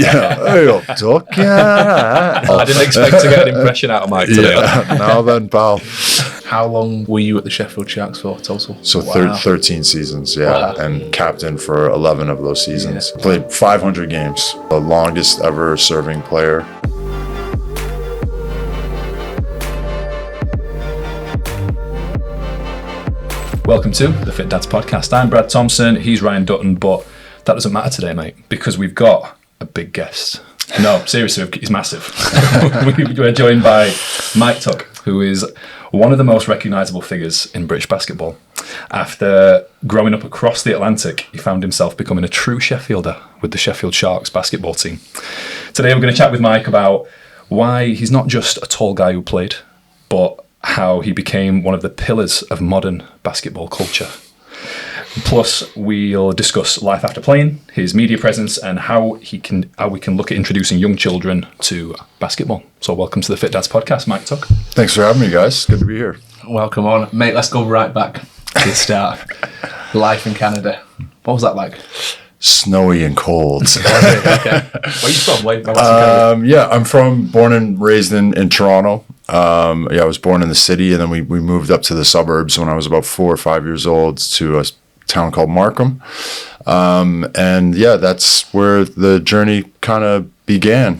Hey up, duck. Yeah. I didn't expect to get an impression out of Mike today. Now then, pal. How long were you at the Sheffield Sharks for total? So 13 seasons, and captain for 11 of those seasons. Yeah. Played 500 games, the longest ever serving player. Welcome to the Fit Dads Podcast. I'm Brad Thompson, he's Ryan Dutton, but that doesn't matter today, mate, because we've got a big guest. No, seriously, he's massive. We're joined by Mike Tuck, who is one of the most recognisable figures in British basketball. After growing up across the Atlantic, he found himself becoming a true Sheffield-er with the Sheffield Sharks Basketball Team. Today we're going to chat with Mike about why he's not just a tall guy who played, but how he became one of the pillars of modern basketball culture. Plus, we'll discuss life after playing, his media presence, and how we can look at introducing young children to basketball. So welcome to the Fit Dads Podcast, Mike Tuck. Thanks for having me, guys. Good to be here. Welcome on. Mate, let's go right back to the start. Life in Canada. What was that like? Snowy and cold. Okay. Where are you from? Where's I'm born and raised in Toronto. I was born in the city, and then we moved up to the suburbs when I was about 4 or 5 years old to a town called Markham. That's where the journey kind of began.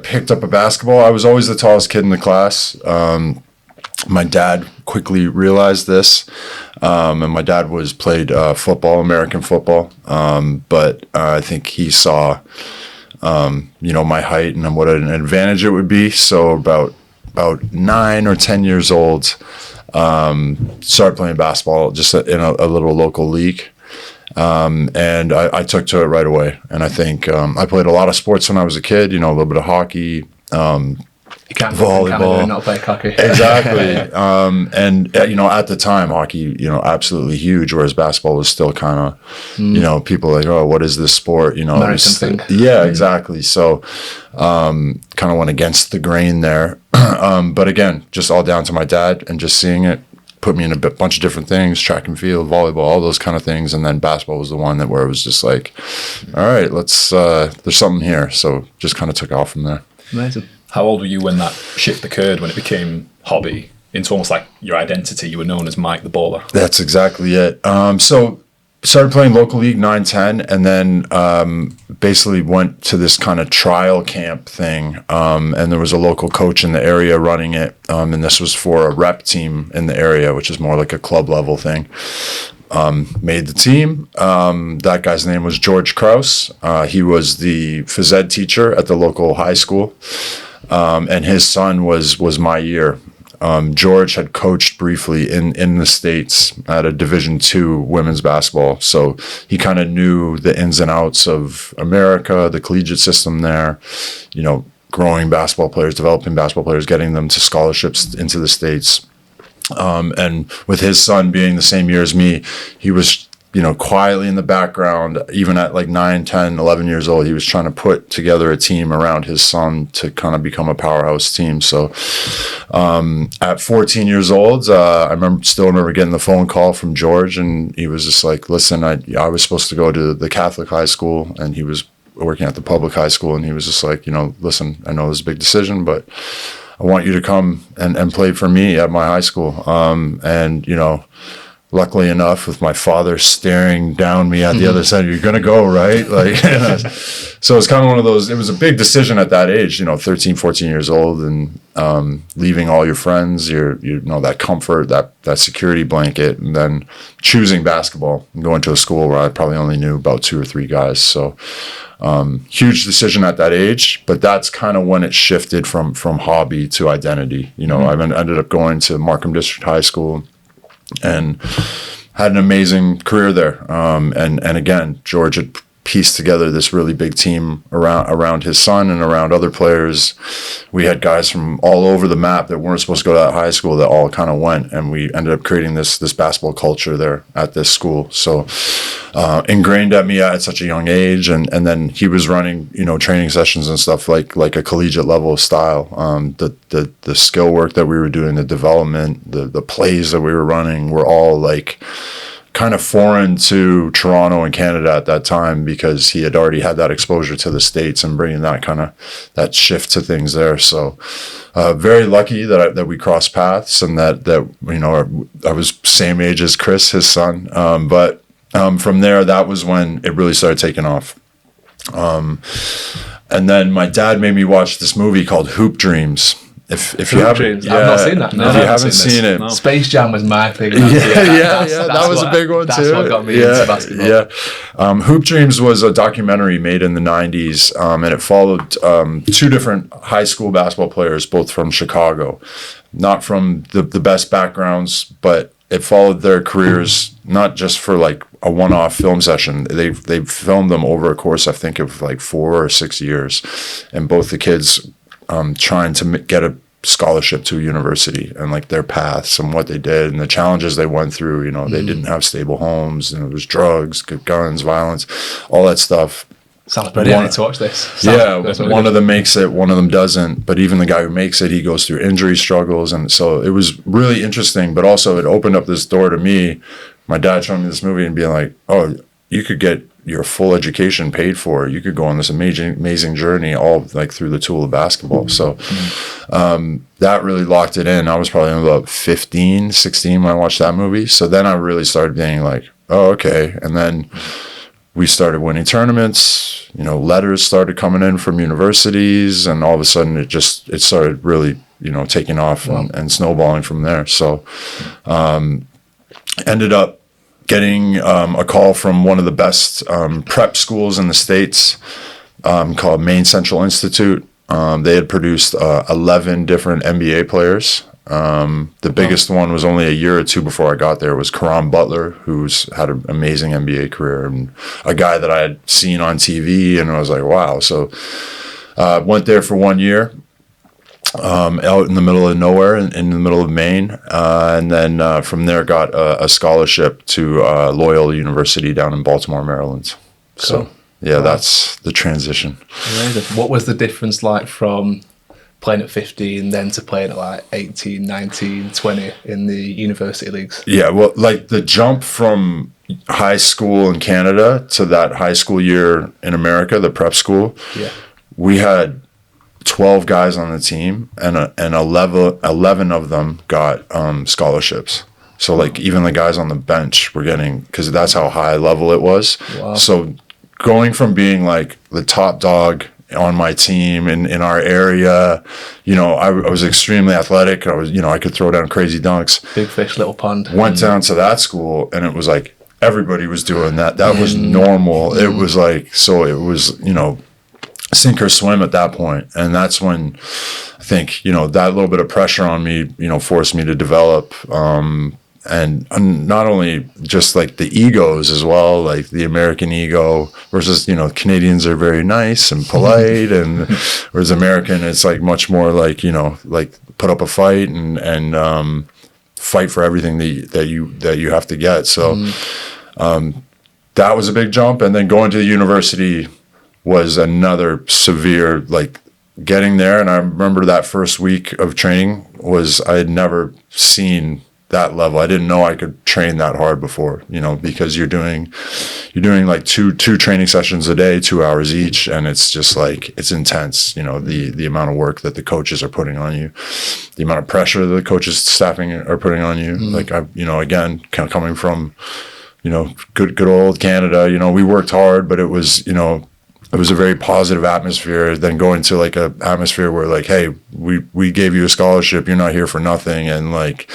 Picked up a basketball. I was always the tallest kid in the class. My dad quickly realized this, and my dad played football, American football, but I think he saw, my height and what an advantage it would be. So about 9 or 10 years old, started playing basketball just in a little local league. And I took to it right away. And I think I played a lot of sports when I was a kid, a little bit of hockey, you can't volleyball, in Canada and not play hockey. Exactly. At the time, hockey, absolutely huge, whereas basketball was still kind of, people like, oh, what is this sport? American thing. Yeah, exactly. So kind of went against the grain there. But again, just all down to my dad and just seeing it put me in a bunch of different things, track and field, volleyball, all those kind of things. And then basketball was the one where it was just like, all right, there's something here. So just kind of took off from there. Amazing. How old were you when that shift occurred, when it became hobby into almost like your identity? You were known as Mike the Baller. That's exactly it. So started playing local league 9-10, and then basically went to this kind of trial camp thing. And there was a local coach in the area running it. And this was for a rep team in the area, which is more like a club level thing. Made the team. That guy's name was George Krause. He was the phys ed teacher at the local high school. And his son was my year. George had coached briefly in the States at a Division II women's basketball. So he kind of knew the ins and outs of America, the collegiate system there, growing basketball players, developing basketball players, getting them to scholarships into the States. And with his son being the same year as me, he was, quietly in the background, even at like 9, 10, 11 years old, he was trying to put together a team around his son to kind of become a powerhouse team. So at 14 years old, I remember getting the phone call from George, and he was just like, listen, I was supposed to go to the Catholic high school, and he was working at the public high school, and he was just like, listen, I know this is a big decision, but I want you to come and play for me at my high school. Luckily enough, with my father staring down me at the other side, you're going to go, right? So it's kind of one of those, it was a big decision at that age, 13, 14 years old, and leaving all your friends, that comfort, that security blanket, and then choosing basketball and going to a school where I probably only knew about 2 or 3 guys. So huge decision at that age, but that's kind of when it shifted from hobby to identity. I ended up going to Markham District High School and had an amazing career there. And again, George had pieced together this really big team around his son and around other players. We had guys from all over the map that weren't supposed to go to that high school that all kind of went, and we ended up creating this basketball culture there at this school. So ingrained at me at such a young age, and then he was running training sessions and stuff like a collegiate level style. The skill work that we were doing, the development, the plays that we were running were all like kind of foreign to Toronto and Canada at that time, because he had already had that exposure to the States and bringing that shift to things there. So very lucky that we crossed paths, and that I was same age as Chris, his son. But from there, that was when it really started taking off. And then my dad made me watch this movie called Hoop Dreams. If you haven't, I've not seen that. No, if you I haven't seen it, No. Space Jam was my thing. that was a big one too. That's what got me into basketball. Yeah. Hoop Dreams was a documentary made in the 90s, and it followed two different high school basketball players, both from Chicago. Not from the best backgrounds, but it followed their careers, not just for like a one-off film session. They filmed them over a course, I think, of like 4 or 6 years, and both the kids trying to get a scholarship to a university, and like their paths and what they did and the challenges they went through. They didn't have stable homes, and it was drugs, guns, violence, all that stuff. Sounds brilliant. I need to watch this. One of them makes it, one of them doesn't. But even the guy who makes it, he goes through injury struggles. And so it was really interesting, but also it opened up this door to me, my dad showing me this movie and being like, oh, you could get your full education paid for. You could go on this amazing journey, all like through the tool of basketball. So that really locked it in. I was probably about 15, 16 when I watched that movie. So then I really started being like, oh, okay. And then we started winning tournaments, letters started coming in from universities, and all of a sudden it started really, taking off and snowballing from there. So ended up getting a call from one of the best prep schools in the States, called Maine Central Institute. They had produced 11 different NBA players. The biggest one was only a year or two before I got there, was Caron Butler, who's had an amazing NBA career, and a guy that I had seen on TV, and I was like, wow. So went there for 1 year, out in the middle of nowhere, in the middle of Maine, and then from there got a scholarship to Loyola University down in Baltimore, Maryland. So that's the transition. Amazing. What was the difference like from playing at 15 then to playing at like 18, 19, 20 in the university leagues? Yeah, well, like the jump from high school in Canada to that high school year in America, the prep school, we had 12 guys on the team, and 11 of them got scholarships. So like even the guys on the bench were getting, because that's how high level it was. Wow. So going from being like the top dog on my team in our area, I was extremely athletic. I could throw down crazy dunks. Big fish, little pond. Went down to that school, and it was like everybody was doing that. That was normal. It was like, so it was, sink or swim at that point. And that's when I think, that little bit of pressure on me, forced me to develop, and not only just like the egos as well, like the American ego versus, Canadians are very nice and polite, and whereas American, it's like much more like, like put up a fight and fight for everything that you have to get. So that was a big jump. And then going to the university was another severe, like getting there. And I remember that first week of training I had never seen that level. I didn't know I could train that hard before, because you're doing like two training sessions a day, 2 hours each. And it's just like, it's intense, the amount of work that the coaches are putting on you, the amount of pressure that the coaches staffing are putting on you. Like again, kind of coming from, good old Canada, we worked hard, but it was, it was a very positive atmosphere. Then going to like a atmosphere where like, hey, we gave you a scholarship, you're not here for nothing. And like,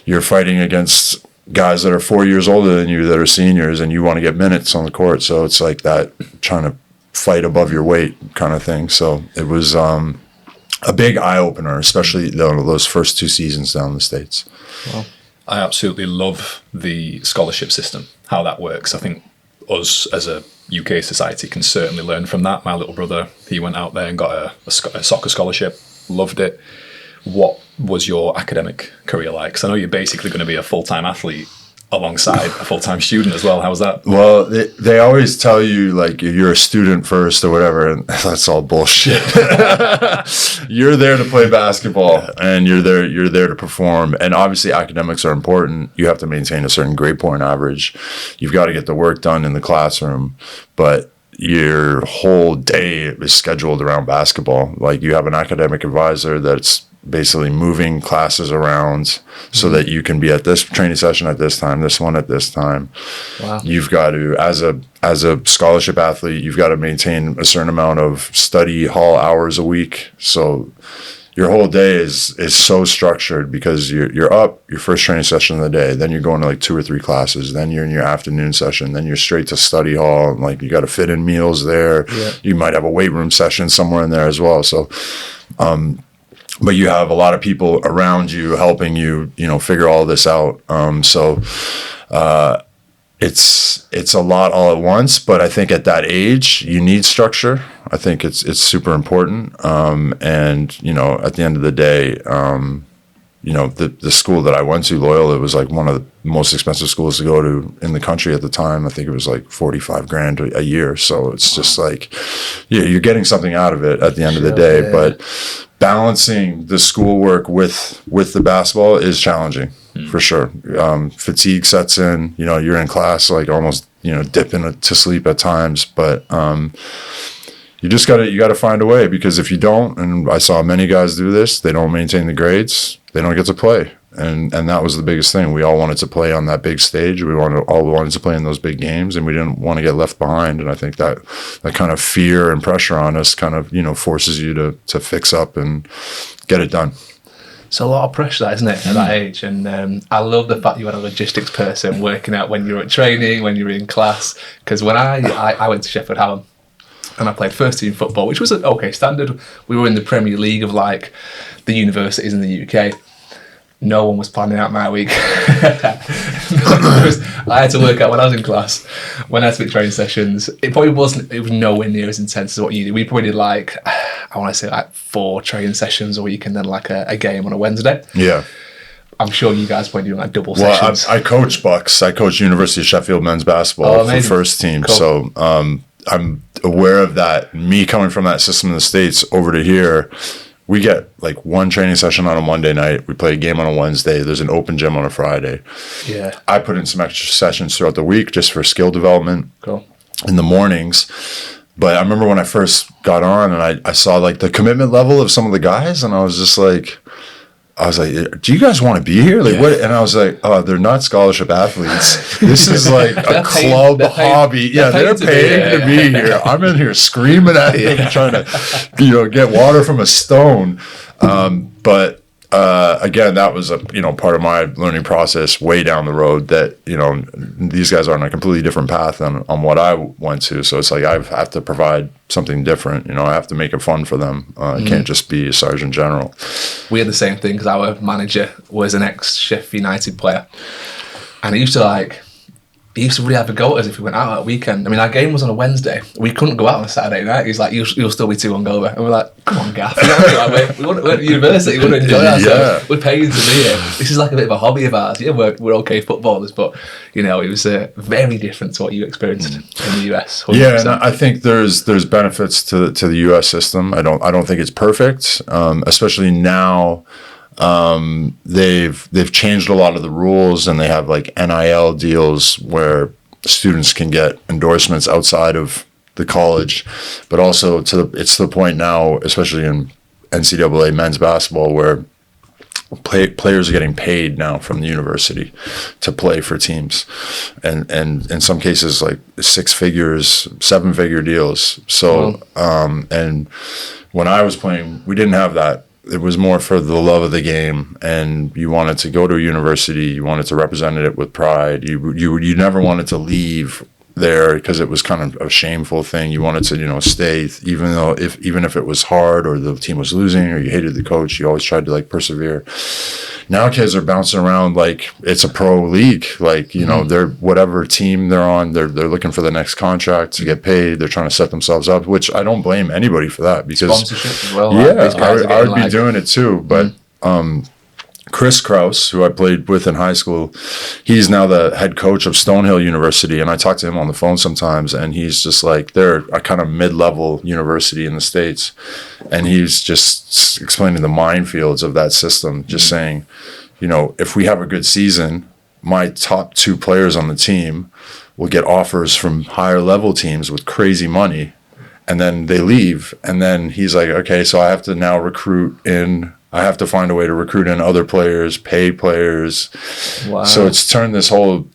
you're fighting against guys that are 4 years older than you that are seniors, and you want to get minutes on the court. So it's like that, trying to fight above your weight kind of thing. So it was a big eye opener, especially those first 2 seasons down in the States. Well, I absolutely love the scholarship system, how that works. I think us as a UK society can certainly learn from that. My little brother, he went out there and got a soccer scholarship, loved it. What was your academic career like? Because I know you're basically going to be a full-time athlete alongside a full-time student as well. How's that? Well, they always tell you like you're a student first or whatever, and that's all bullshit. You're there to play basketball, and you're there to perform. And obviously, academics are important. You have to maintain a certain grade point average. You've got to get the work done in the classroom, but your whole day is scheduled around basketball. Like you have an academic advisor that's basically moving classes around so that you can be at this training session at this time, this one at this time. Wow. You've got to, as a scholarship athlete, you've got to maintain a certain amount of study hall hours a week. So your whole day is so structured because you're up your first training session of the day, then you're going to like 2 or 3 classes, then you're in your afternoon session, then you're straight to study hall, and like you got to fit in meals there. Yeah. You might have a weight room session somewhere in there as well. So but you have a lot of people around you helping you, figure all this out. It's a lot all at once, but I think at that age you need structure. I think it's super important. And at the end of the day, the school that I went to, Loyola, it was like one of the most expensive schools to go to in the country at the time. I think it was like $45,000 a year. So it's just like, you're getting something out of it at the end of the day. Yeah. But balancing the schoolwork with the basketball is challenging for sure. Fatigue sets in. You're in class like almost dipping to sleep at times, but you got to find a way, because if you don't, and I saw many guys do this, they don't maintain the grades, they don't get to play. And that was the biggest thing. We all wanted to play on that big stage. We all wanted to play in those big games, and we didn't want to get left behind. And I think that kind of fear and pressure on us kind of, forces you to fix up and get it done. It's a lot of pressure, isn't it, at that age? And I love the fact you had a logistics person working out when you were at training, when you were in class. Because when I went to Sheffield Hallam, and I played first team football, which was an okay standard. We were in the Premier League of like the universities in the UK. No one was planning out my week. I had to work out when I was in class, when I had to make training sessions. It was nowhere near as intense as what you did. We probably did like, I want to say like 4 training sessions a week, and then like a game on a Wednesday. Yeah. I'm sure you guys probably do like double sessions. I coach Bucks. I coach University of Sheffield men's basketball for first team. Cool. So I'm aware of that. Me coming from that system in the States over to here, we get like one training session on a Monday night. We play a game on a Wednesday. There's an open gym on a Friday. Yeah. I put in some extra sessions throughout the week just for skill development. Cool. In the mornings. But I remember when I first got on and I saw like the commitment level of some of the guys, and I was like, do you guys want to be here? Like, what? And I was like, oh, they're not scholarship athletes. This is like a club hobby. They're paying to be here. I'm in here screaming at them, trying to, get water from a stone. But again, that was a part of my learning process way down the road, that these guys are on a completely different path on what I went to. So it's like I have to provide something different. I have to make it fun for them. It can't just be a sergeant general. We had the same thing, because our manager was an ex-Sheffield United player, and he used to really have a go at us if we went out at a weekend. I mean, our game was on a Wednesday. We couldn't go out on a Saturday night. He's like, you'll still be too hungover. And we're like, come on, Gaff. We're at university. We want to enjoy ourselves. Yeah. We're paying to be here. This is like a bit of a hobby of ours. Yeah, we're okay footballers, but, it was very different to what you experienced in the US. 100%. Yeah, and I think there's benefits to the US system. I don't think it's perfect, especially now. They've changed a lot of the rules, and they have like NIL deals where students can get endorsements outside of the college, but also it's to the point now, especially in NCAA men's basketball, where players are getting paid now from the university to play for teams, and in some cases like 6 figures, 7-figure deals. So and when I was playing, we didn't have that. It was more for the love of the game, and you wanted to go to a university. You wanted to represent it with pride. You never wanted to leave there because it was kind of a shameful thing. You wanted to stay, even if it was hard or the team was losing or you hated the coach. You always tried to persevere. Now kids are bouncing around like it's a pro league. They're whatever team they're on, they're looking for the next contract to get paid. They're trying to set themselves up, which I don't blame anybody for that, because sponsorship as well. Yeah, I would be doing it too. But Chris Kraus, who I played with in high school, he's now the head coach of Stonehill University, and I talk to him on the phone sometimes, and he's just like, they're a kind of mid-level university in the States, and he's just explaining the minefields of that system, just saying, you know, if we have a good season, my top 2 players on the team will get offers from higher level teams with crazy money, and then they leave, and then he's like, okay, so I have to now I have to find a way to recruit in other players, pay players. Wow. So it's turned this whole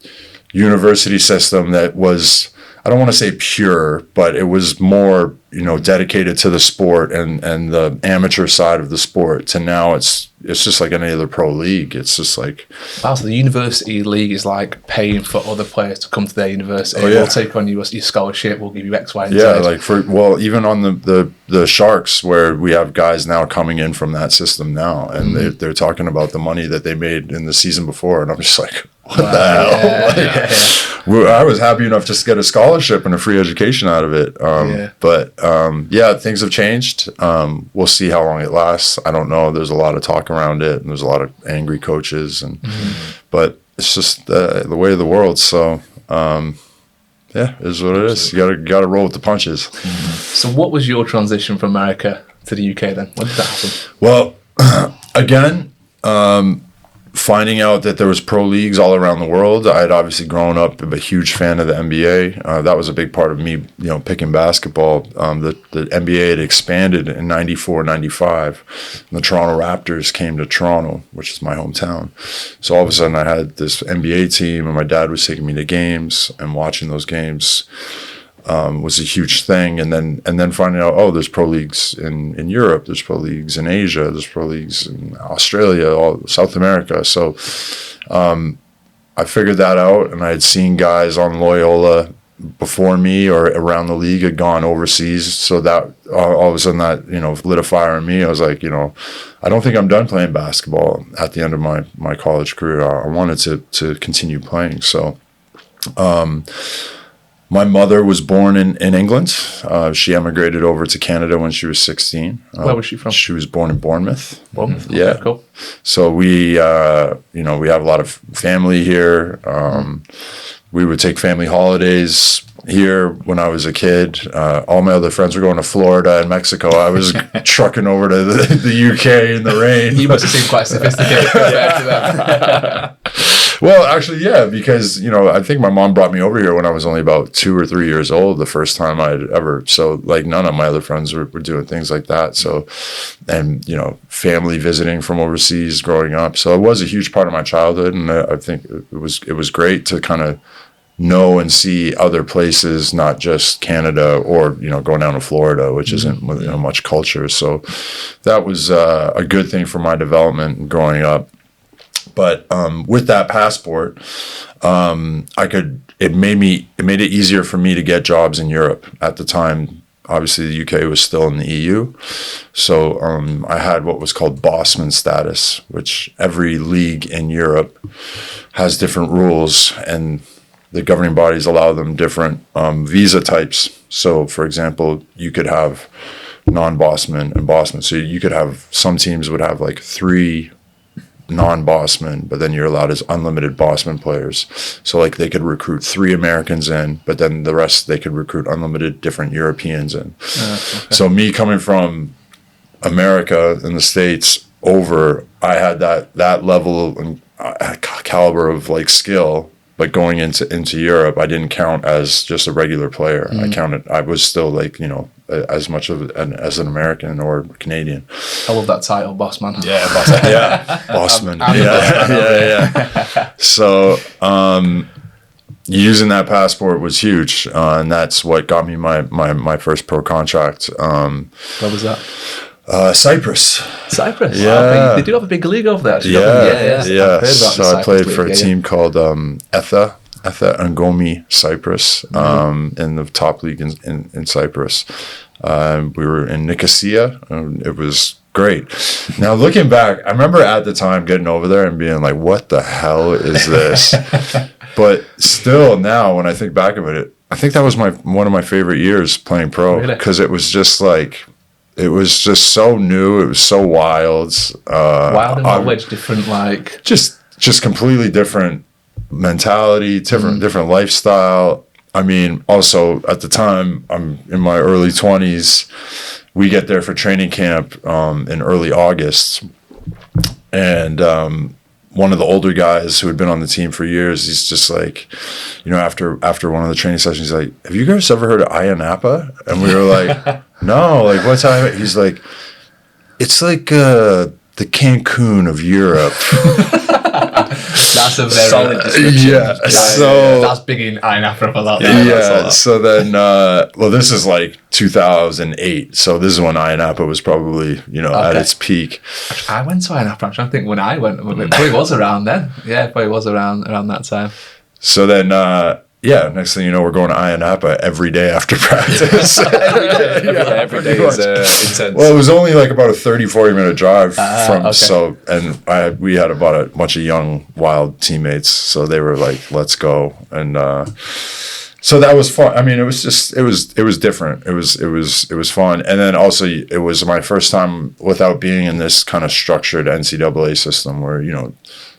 university system that was, I don't want to say pure, but it was more, you know, dedicated to the sport and the amateur side of the sport, to now it's just like any other pro league. It's just like, wow, so the university league is like paying for other players to come to their university. Oh, yeah. We'll take on your scholarship, we'll give you X, Y, and yeah, Z. like even on the Sharks, where we have guys now coming in from that system now, and they're talking about the money that they made in the season before, and I'm just like, what the hell? Yeah. I was happy enough just to get a scholarship and a free education out of it. But things have changed. We'll see how long it lasts. I don't know. There's a lot of talk around it, and there's a lot of angry coaches, but it's just the way of the world. So it is what it is. You gotta roll with the punches. So what was your transition from America to the UK then? When did that happen? Well, again, finding out that there was pro leagues all around the world. I had obviously grown up a huge fan of the NBA. That was a big part of me, you know, picking basketball. The NBA had expanded in 94, 95. And the Toronto Raptors came to Toronto, which is my hometown. So all of a sudden I had this NBA team, and my dad was taking me to games, and watching those games was a huge thing. And then finding out, there's pro leagues in Europe, there's pro leagues in Asia, there's pro leagues in Australia, all South America. So I figured that out, and I had seen guys on Loyola before me or around the league had gone overseas. So that all of a sudden that, you know, lit a fire in me. I was like, you know, I don't think I'm done playing basketball at the end of my college career. I wanted to continue playing. So my mother was born in England. She emigrated over to Canada when she was 16. Where was she from? She was born in Bournemouth. Bournemouth? Okay, Yeah. cool. So we, you know, we have a lot of family here. We would take family holidays here when I was a kid. All my other friends were going to Florida and Mexico. I was trucking over to the UK in the rain. You must have seemed quite sophisticated compared to them. Well, actually, yeah, because, you know, I think my mom brought me over here when I was only about 2 or 3 years old, the first time I'd ever. So, like, none of my other friends were doing things like that. So, and, you know, family visiting from overseas growing up. So it was a huge part of my childhood. And I think it was great to kind of know and see other places, not just Canada or, you know, going down to Florida, which isn't, you know, much culture. So that was a good thing for my development growing up. But with that passport, it made it easier for me to get jobs in Europe. At the time, obviously the UK was still in the EU. So I had what was called Bossman status, which every league in Europe has different rules, and the governing bodies allow them different visa types. So, for example, you could have non-Bossman and Bossman. So you could have, some teams would have like 3 non-Bossman, but then you're allowed as unlimited Bossman players. So like they could recruit 3 Americans in, but then the rest they could recruit unlimited different Europeans in. Okay. So me coming from America in the States over, I had that level and caliber of like skill. But going into Europe, I didn't count as just a regular player. I was still like, you know, as much of as an American or Canadian. I love that title, Bossman. Yeah, Bossman. Yeah, Bossman. Yeah. So using that passport was huge, and that's what got me my first pro contract. What was that? Cyprus. Yeah. Wow, they do have a big league over there, actually. Yeah. So I played for a team called Etha Ngomi Cyprus, in the top league in Cyprus. We were in Nicosia, and it was great. Now, looking back, I remember at the time getting over there and being like, what the hell is this? But still now, when I think back of it, I think that was one of my favorite years playing pro, because it was just like, It was just so new. It was so wild. Wild in what way? Different, like just completely different mentality, different lifestyle. I mean, also at the time, I'm in my early 20s. We get there for training camp in early August, and one of the older guys who had been on the team for years, he's just like, after one of the training sessions, he's like, "Have you guys ever heard of Ayia Napa?" And we were like, "No, like what's Ayia?" He's like, "It's like the Cancun of Europe." That's a very solid description. Yeah, that's big in Ayia Napa a lot. Yeah. So then, this is like 2008. So this is when Ayia Napa was probably, at its peak. I went to Ayia Napa. I'm trying to think when I went. It probably was around then. Yeah, it probably was around that time. So then, next thing you know, we're going to Ayia Napa every day after practice. Every day is intense. Well, it was only like about a 30-40 minute drive from. Okay. So, and we had about a bunch of young, wild teammates. So they were like, "Let's go," and so that was fun. I mean, it was different. It was fun, and then also it was my first time without being in this kind of structured NCAA system where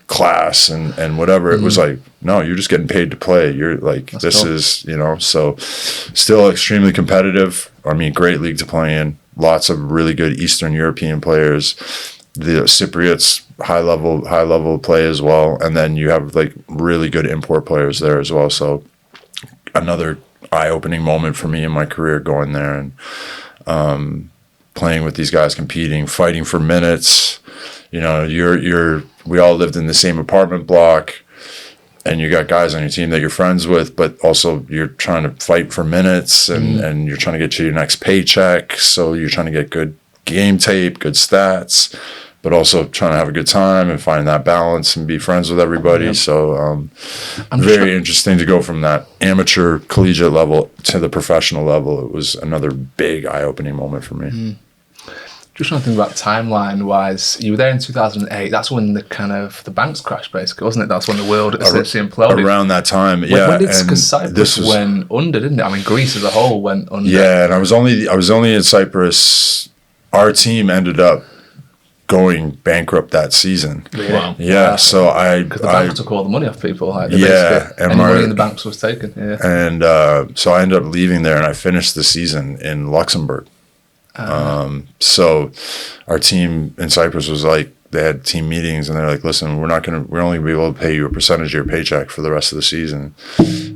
class and whatever. It was like, no, you're just getting paid to play. You're like, this is, so still extremely competitive. I mean, great league to play in. Lots of really good Eastern European players. The Cypriots, high level play as well. And then you have like really good import players there as well. So another eye-opening moment for me in my career going there and playing with these guys, competing, fighting for minutes. We all lived in the same apartment block, and you got guys on your team that you're friends with, but also you're trying to fight for minutes and you're trying to get to your next paycheck. So you're trying to get good game tape, good stats, but also trying to have a good time and find that balance and be friends with everybody. Yep. So very interesting to go from that amateur collegiate level to the professional level. It was another big eye-opening moment for me. Just trying to think about timeline-wise. You were there in 2008. That's when the banks crashed, basically, wasn't it? That's when the world essentially imploded. Around that time, yeah. Because Cyprus went under, didn't it? I mean, Greece as a whole went under. Yeah, and I was only in Cyprus. Our team ended up going bankrupt that season. Really? Wow. Yeah, so because the banks took all the money off people. Like, and money in the banks was taken. Yeah, and so I ended up leaving there, and I finished the season in Luxembourg. So our team in Cyprus was like, they had team meetings and they're like, "Listen, we're only gonna be able to pay you a percentage of your paycheck for the rest of the season."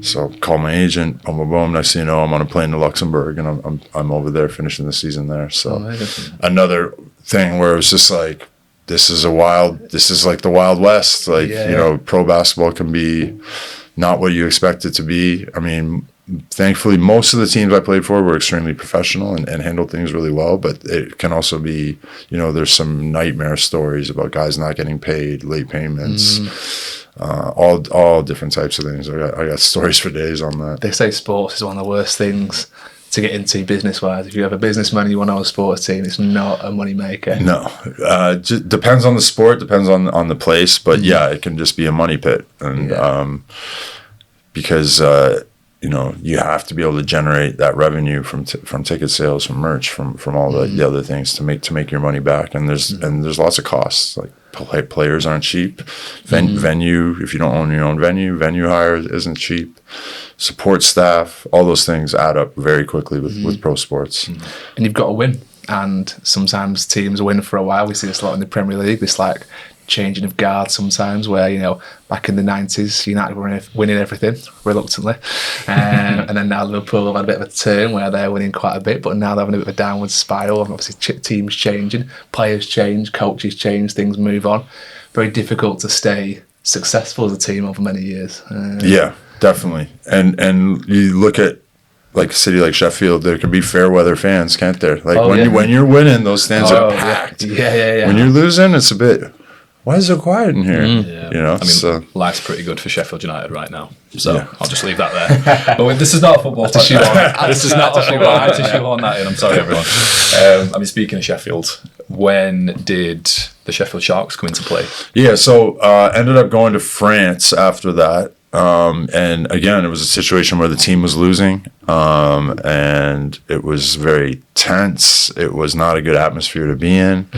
So call my agent, boom, boom, boom. Next thing you know, I'm on a plane to Luxembourg and I'm over there finishing the season there. So another thing where it was just like, this is like the Wild West. Like, pro basketball can be not what you expect it to be. I mean, thankfully, most of the teams I played for were extremely professional and handled things really well. But it can also be, there's some nightmare stories about guys not getting paid, late payments, all different types of things. I got stories for days on that. They say sports is one of the worst things to get into business-wise. If you have a businessman, you want to have a sports team, it's not a money maker. No, just depends on the sport, depends on the place. But yeah, it can just be a money pit, and because. You have to be able to generate that revenue from ticket sales, from merch, from all the other things to make your money back. And there's lots of costs. Like players aren't cheap. Venue, if you don't own your own venue hire isn't cheap. Support staff, all those things add up very quickly with pro sports. And you've got to win. And sometimes teams win for a while. We see this a lot in the Premier League. This changing of guard sometimes, where back in the 90s United were winning everything reluctantly, and then now Liverpool have had a bit of a turn where they're winning quite a bit, but now they're having a bit of a downward spiral. And obviously teams changing, players change, coaches change, things move on. Very difficult to stay successful as a team over many years. Yeah, definitely. And you look at like a city like Sheffield, there can be fair weather fans, can't there? When you're winning, those stands are packed. Yeah. When you're losing, it's a bit, why is it so quiet in here? I mean, life's pretty good for Sheffield United right now, so I'll just leave that there. But this is not a football podcast. This is not a football. I had to shoehorn that in. I'm sorry, everyone. I mean, speaking of Sheffield, when did the Sheffield Sharks come into play? Yeah, so ended up going to France after that. And again, it was a situation where the team was losing, and it was very tense. It was not a good atmosphere to be in.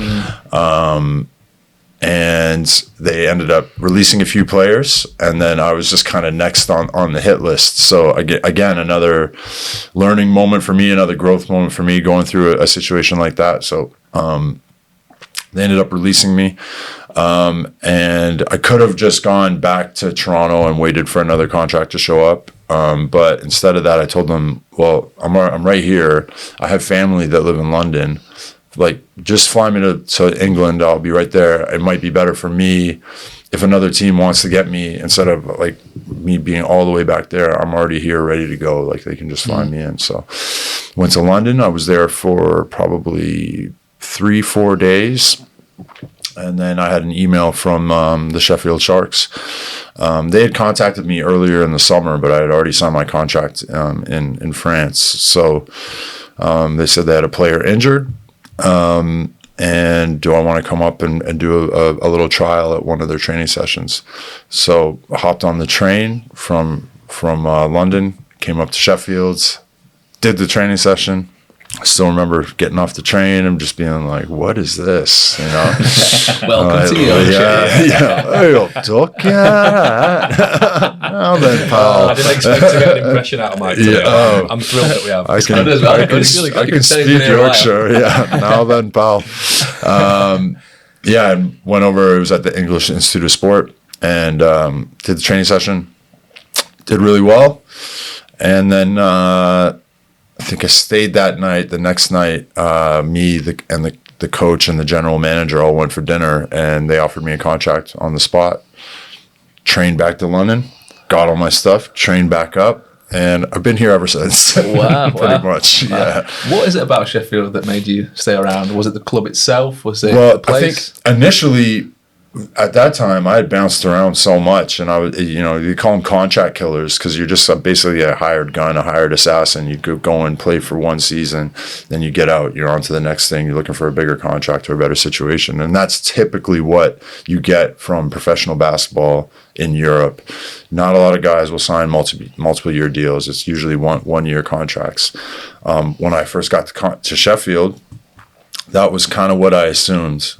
And they ended up releasing a few players, and then I was just kind of next on the hit list. So again, another learning moment for me, another growth moment for me going through a situation like that. So they ended up releasing me, and I could have just gone back to Toronto and waited for another contract to show up. But instead of that, I told them, well, I'm right here. I have family that live in London. Like, just fly me to England. I'll be right there. It might be better for me if another team wants to get me, instead of like me being all the way back there. I'm already here, ready to go. Like, they can just fly me in. So went to London. I was there for probably 3-4 days. And then I had an email from the Sheffield Sharks. They had contacted me earlier in the summer, but I had already signed my contract in France. So they said they had a player injured. And do I want to come up and do a little trial at one of their training sessions? So I hopped on the train from London, came up to Sheffield, did the training session. I still remember getting off the train and just being like, what is this? You know? Welcome to you. Yeah. Hey, up, Duck. Yeah. Now then, pal. I didn't expect to get an impression out of Mike today. I'm thrilled that we have. I can speak Yorkshire. Yeah. Now then, pal. Yeah, and went over. It was at the English Institute of Sport, and did the training session. Did really well. And then I think I stayed that night. The next night, me and the coach and the general manager all went for dinner, and they offered me a contract on the spot. Trained back to London, got all my stuff, trained back up, and I've been here ever since. Wow, pretty much. Yeah. What is it about Sheffield that made you stay around? Was it the club itself? Was it Well, the place? I think initially, at that time, I had bounced around so much, and I was, you call them contract killers because you're just basically a hired gun, a hired assassin. You could go and play for one season, then you get out, you're on to the next thing. You're looking for a bigger contract or a better situation, and that's typically what you get from professional basketball in Europe. Not a lot of guys will sign multiple year deals. It's usually one year contracts. When I first got to Sheffield, that was kind of what I assumed.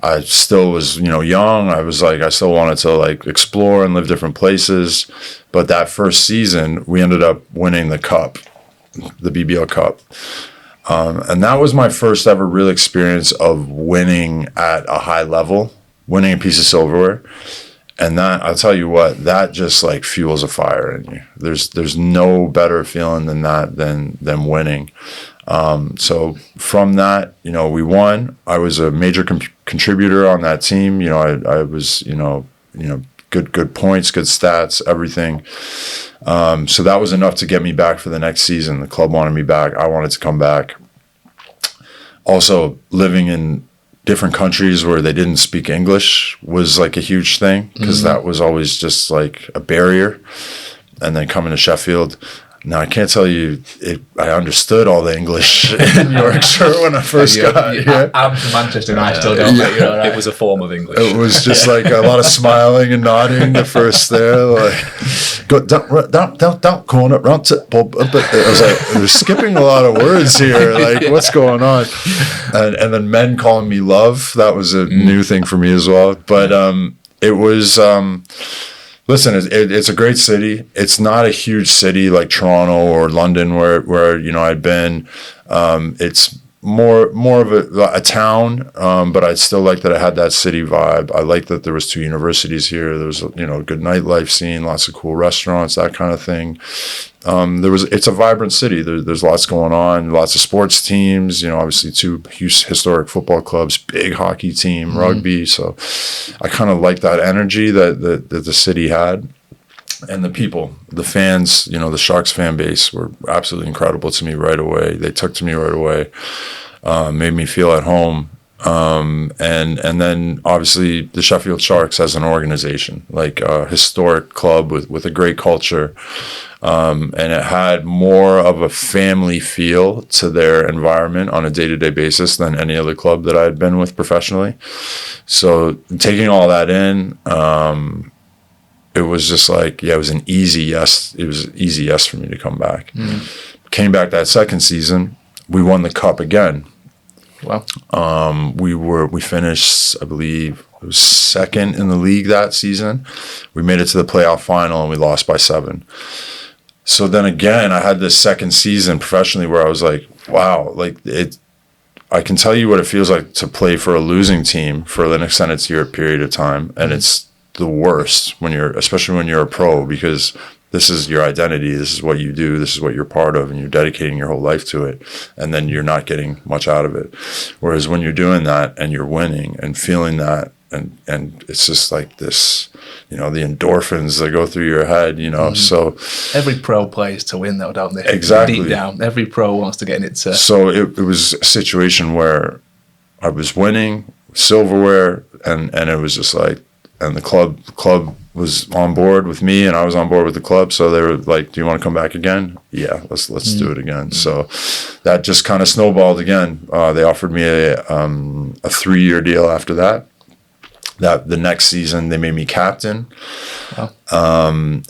I still was, young. I was like, I still wanted to like explore and live different places. But that first season, we ended up winning the cup, the BBL Cup. And that was my first ever real experience of winning at a high level, winning a piece of silverware. And that, I'll tell you what, that just like fuels a fire in you. There's no better feeling than that, than winning. So from that, we won. I was a major contributor on that team. I was, good points, good stats, everything. So that was enough to get me back for the next season. The club wanted me back. I wanted to come back. Also, living in different countries where they didn't speak English was like a huge thing, because that was always just like a barrier. And then coming to Sheffield, now, I can't tell you, I understood all the English in Yorkshire when I first got here. I'm from Manchester and I still don't. Right. It was a form of English. It was just like a lot of smiling and nodding the first there. Like, go down, corner, round to Bob. I was like, they're skipping a lot of words here. Like, what's going on? And then men calling me love. That was a new thing for me as well. But it was... Listen, it's a great city. It's not a huge city like Toronto or London where I'd been. It's more of a town, but I still like that I had that city vibe. I like that there was 2 universities here. There was a good nightlife scene, lots of cool restaurants, that kind of thing. It's a vibrant city. There's lots going on, lots of sports teams, obviously 2 huge historic football clubs, big hockey team, rugby. So I kind of like that energy that the city had. And the people, the fans, the Sharks fan base were absolutely incredible to me right away. They took to me right away, made me feel at home. And then obviously the Sheffield Sharks as an organization, like a historic club with a great culture. And it had more of a family feel to their environment on a day-to-day basis than any other club that I had been with professionally. So taking all that in, it was just like, yeah, it was an easy yes. It was an easy yes for me to come back. Came back that second season. We won the cup again. Wow. We finished, I believe, it was second in the league that season. We made it to the playoff final and we lost by 7. So then again, I had this second season professionally where I was like, wow, like I can tell you what it feels like to play for a losing team for an extended period of time. And it's the worst especially when you're a pro, because this is your identity. This is what you do. This is what you're part of, and you're dedicating your whole life to it. And then you're not getting much out of it. Whereas when you're doing that and you're winning and feeling that, and it's just like this, the endorphins that go through your head, So every pro plays to win, though, don't they? Exactly. Deep down, every pro wants to get in it. So it was a situation where I was winning silverware, and it was just like, and the club was on board with me, and I was on board with the club. So they were like, "Do you want to come back again?" Yeah, let's do it again. So that just kind of snowballed again. They offered me a 3-year deal after that. That the next season they made me captain. Wow.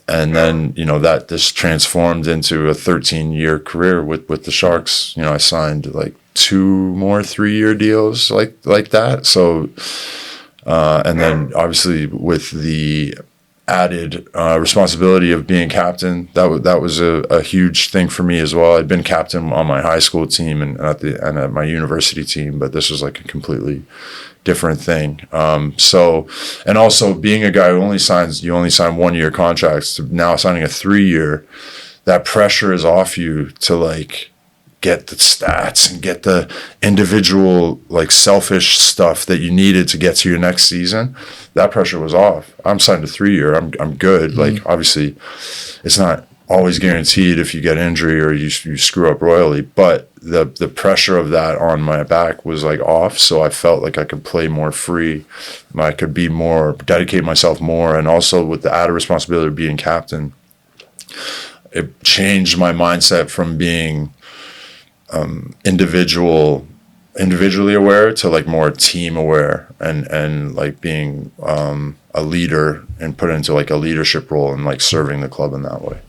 And then that just transformed into a 13-year career with the Sharks. I signed like 2 more 3-year deals like that. So. And then obviously with the added responsibility of being captain, that was a huge thing for me as well. I'd been captain on my high school team and at my university team, but this was like a completely different thing. So, and also being a guy who only sign 1-year contracts to now signing a 3-year, that pressure is off you to like get the stats and get the individual like selfish stuff that you needed to get to your next season. That pressure was off. I'm signed a 3-year. I'm good. Like obviously it's not always guaranteed if you get injury or you screw up royally, but the pressure of that on my back was like off. So I felt like I could play more free. I could be more, dedicate myself more. And also with the added responsibility of being captain, it changed my mindset from being individually aware to like more team aware and like being a leader and put into like a leadership role and like serving the club in that way.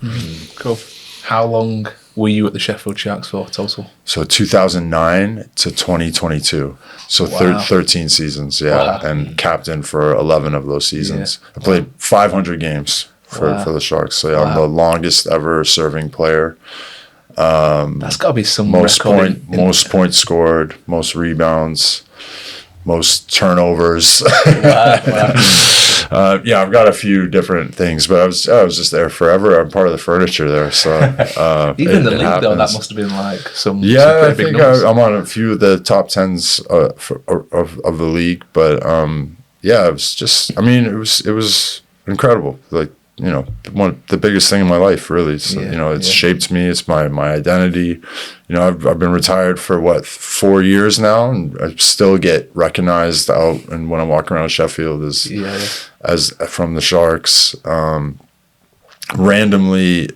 Cool. How long were you at the Sheffield Sharks for total? So 2009 to 2022. So 13 seasons, yeah. Wow. And captain for 11 of those seasons. Yeah. I played 500 games for the Sharks. So yeah, I'm the longest ever serving player. That's got to be some most points scored, most rebounds, most turnovers. Yeah, I've got a few different things, but I was just there forever. I'm part of the furniture there, so even the league happens. Though, that must have been like some. Yeah, some I think I'm on a few of the top 10s of the league, but yeah, it was just. I mean, it was incredible. Like. The biggest thing in my life, really. So, it's shaped me. It's my identity. I've been retired for 4 years now, and I still get recognized out. And when I walk around Sheffield as from the Sharks, randomly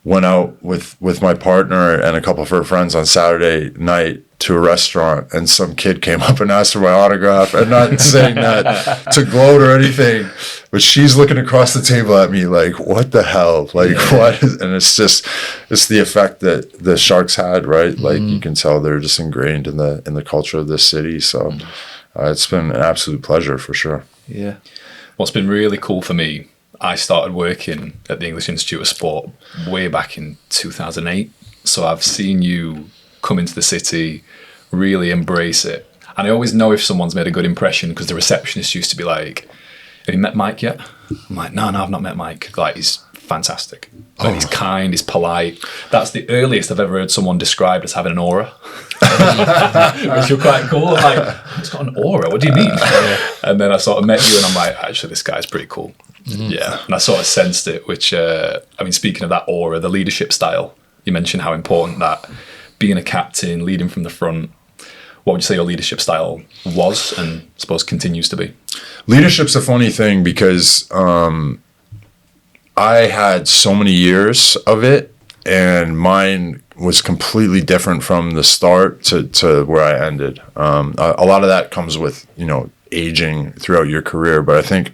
went out with my partner and a couple of her friends on Saturday night to a restaurant, and some kid came up and asked for my autograph, and not saying that to gloat or anything, but she's looking across the table at me like, what the hell? Like, what? And it's the effect that the Sharks had, right? Like, you can tell they're just ingrained in the culture of this city. So it's been an absolute pleasure for sure. Yeah. What's been really cool for me, I started working at the English Institute of Sport way back in 2008. So I've seen you come into the city, really embrace it. And I always know if someone's made a good impression because the receptionist used to be like, have you met Mike yet? I'm like, no, I've not met Mike. Like, he's fantastic. Like, he's kind, he's polite. That's the earliest I've ever heard someone described as having an aura. Which you're quite cool. I'm like, he's got an aura, what do you mean? And then I sort of met you and I'm like, actually, this guy's pretty cool. Yeah. And I sort of sensed it, which, speaking of that aura, the leadership style, you mentioned how important that being a captain, leading from the front, what would you say your leadership style was and I suppose continues to be? Leadership's a funny thing because I had so many years of it, and mine was completely different from the start to where I ended. A lot of that comes with, aging throughout your career, but I think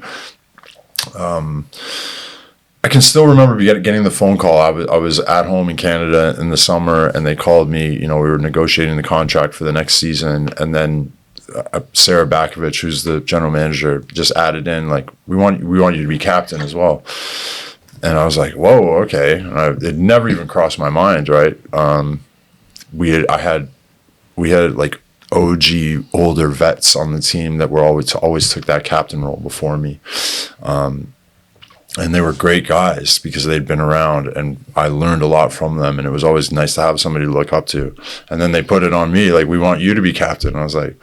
I can still remember getting the phone call. I was at home in Canada in the summer, and they called me. We were negotiating the contract for the next season, and then Sarah Bakovich, who's the general manager, just added in like, we want you to be captain as well. And I was like, whoa, okay. And it never even crossed my mind, right? We had like OG older vets on the team that were always took that captain role before me. And they were great guys because they'd been around, and I learned a lot from them, and it was always nice to have somebody to look up to. And then they put it on me, like, we want you to be captain. And I was like,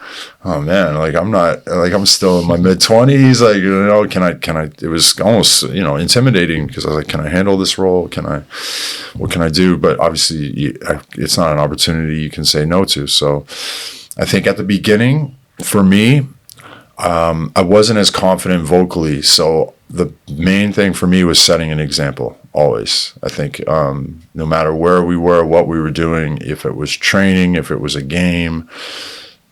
oh man, like I'm still in my mid-20s, like, can I, it was almost, intimidating, because I was like, can I handle this role? What can I do? But obviously it's not an opportunity you can say no to. So I think at the beginning, for me, I wasn't as confident vocally, so the main thing for me was setting an example always. I think no matter where we were, what we were doing, if it was training, if it was a game,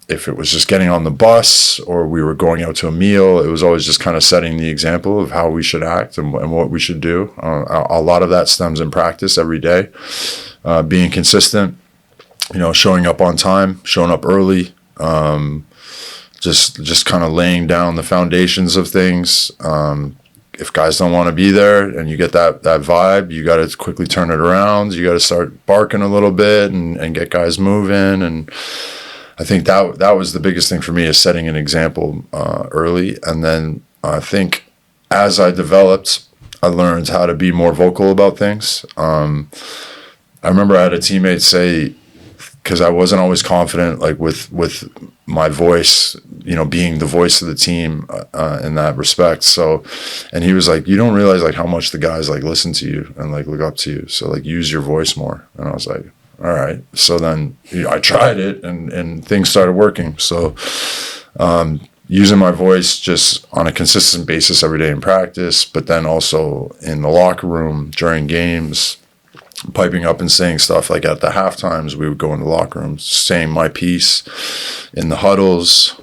if it was just getting on the bus or we were going out to a meal, it was always just kind of setting the example of how we should act and what we should do. A lot of that stems in practice every day, being consistent, showing up on time, showing up early, just kind of laying down the foundations of things. If guys don't want to be there and you get that vibe, you got to quickly turn it around. You got to start barking a little bit and get guys moving. And I think that was the biggest thing for me, is setting an example early. And then I think as I developed, I learned how to be more vocal about things. I remember I had a teammate say, because I wasn't always confident, like with my voice, being the voice of the team in that respect. So, and he was like, you don't realize like how much the guys like listen to you and like look up to you. So like use your voice more. And I was like, all right. So then I tried it and things started working. So using my voice just on a consistent basis every day in practice, but then also in the locker room during games, piping up and saying stuff like at the half times. We would go in the locker room saying my piece in the huddles.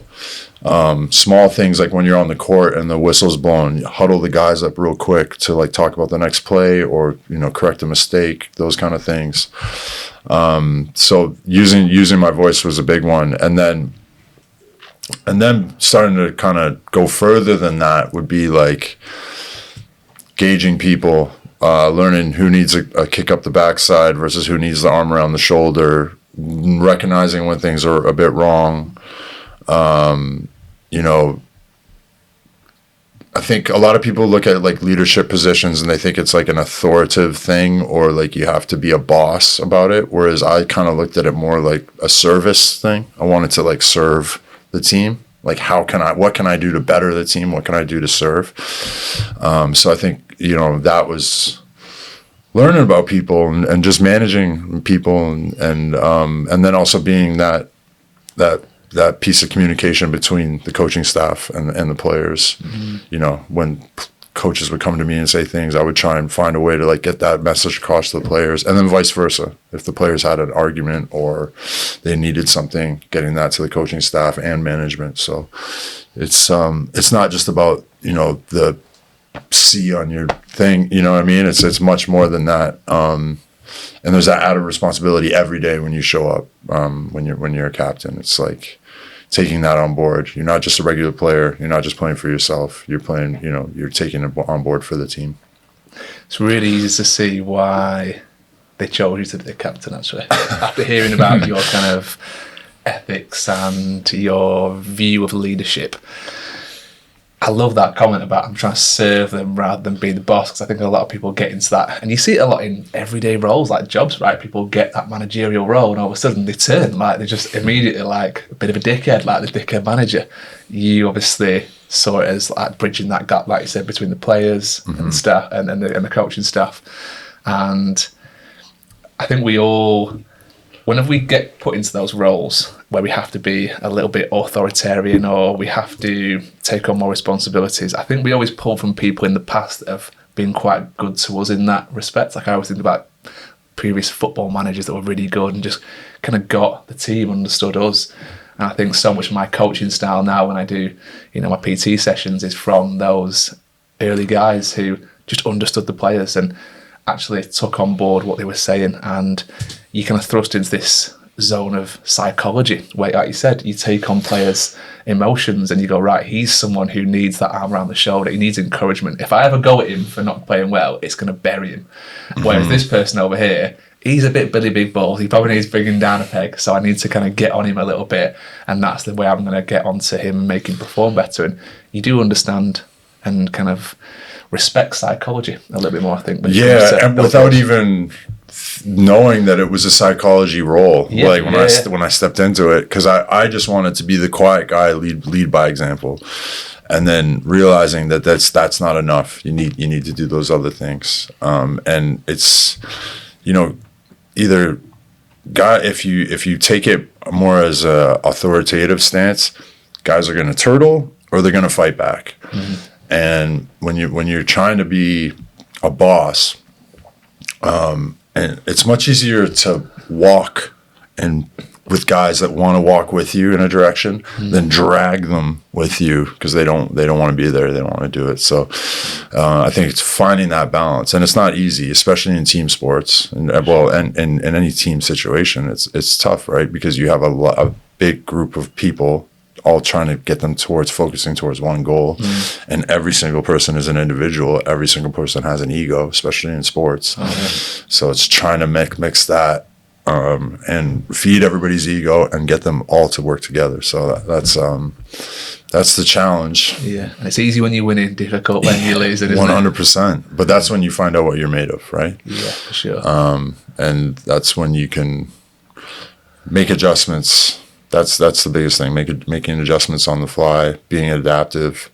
Small things like when you're on the court and the whistle's blown, you huddle the guys up real quick to like talk about the next play or correct a mistake, those kind of things. So using my voice was a big one. And then starting to kind of go further than that would be like gauging people, learning who needs a kick up the backside versus who needs the arm around the shoulder, recognizing when things are a bit wrong. I think a lot of people look at like leadership positions and they think it's like an authoritative thing or like you have to be a boss about it. Whereas I kind of looked at it more like a service thing. I wanted to like serve the team. Like what can I do to better the team? What can I do to serve? So I think, that was learning about people and just managing people and then also being that piece of communication between the coaching staff and the players. Mm-hmm. When coaches would come to me and say things, I would try and find a way to like get that message across to the players, and then vice versa. If the players had an argument or they needed something, getting that to the coaching staff and management. So it's not just about, the C on your thing, you know what I mean? It's much more than that. And there's that added responsibility every day when you show up, when you're a captain. It's like taking that on board. You're not just a regular player. You're not just playing for yourself. You're playing, you're taking it on board for the team. It's really easy to see why they chose you to be the captain, actually. After hearing about your kind of ethics and your view of leadership. I love that comment about I'm trying to serve them rather than be the boss, because I think a lot of people get into that. And you see it a lot in everyday roles like jobs, right? People get that managerial role and all of a sudden they turn, like they're just immediately like a bit of a dickhead, like the dickhead manager. You obviously saw it as like bridging that gap, like you said, between the players mm-hmm. and the staff and the coaching staff. And I think we all, whenever we get put into those roles where we have to be a little bit authoritarian or we have to take on more responsibilities, I think we always pull from people in the past that have been quite good to us in that respect. Like I always think about previous football managers that were really good and just kind of got the team, understood us. And I think so much of my coaching style now when I do, my PT sessions is from those early guys who just understood the players and actually took on board what they were saying, and you kind of thrust into this zone of psychology where, like you said, you take on players' emotions and you go, right, he's someone who needs that arm around the shoulder, he needs encouragement. If I ever go at him for not playing well, it's going to bury him. Whereas this person over here, he's a bit Billy Big Balls, he probably needs bringing down a peg, so I need to kind of get on him a little bit, and that's the way I'm going to get onto him and make him perform better. And you do understand and kind of respect psychology a little bit more, I think. And without even knowing that it was a psychology role, when I stepped into it, because I just wanted to be the quiet guy, lead by example, and then realizing that that's not enough. You need to do those other things, and it's, either if you take it more as a authoritative stance, guys are going to turtle or they're going to fight back. And when you're trying to be a boss, and it's much easier to walk and with guys that want to walk with you in a direction than drag them with you because they don't want to be there, they don't want to do it. So I think it's finding that balance, and it's not easy, especially in team sports and in any team situation. It's tough, right? Because you have a big group of people all trying to get them focusing towards one goal. And every single person is an individual. Every single person has an ego, especially in sports. So it's trying to mix that and feed everybody's ego and get them all to work together. So that's the challenge. Yeah, and it's easy when you're winning, difficult when you're losing, isn't 100%. But that's when you find out what you're made of, right? Yeah, for sure. And that's when you can make adjustments. That's the biggest thing, making adjustments on the fly, being adaptive.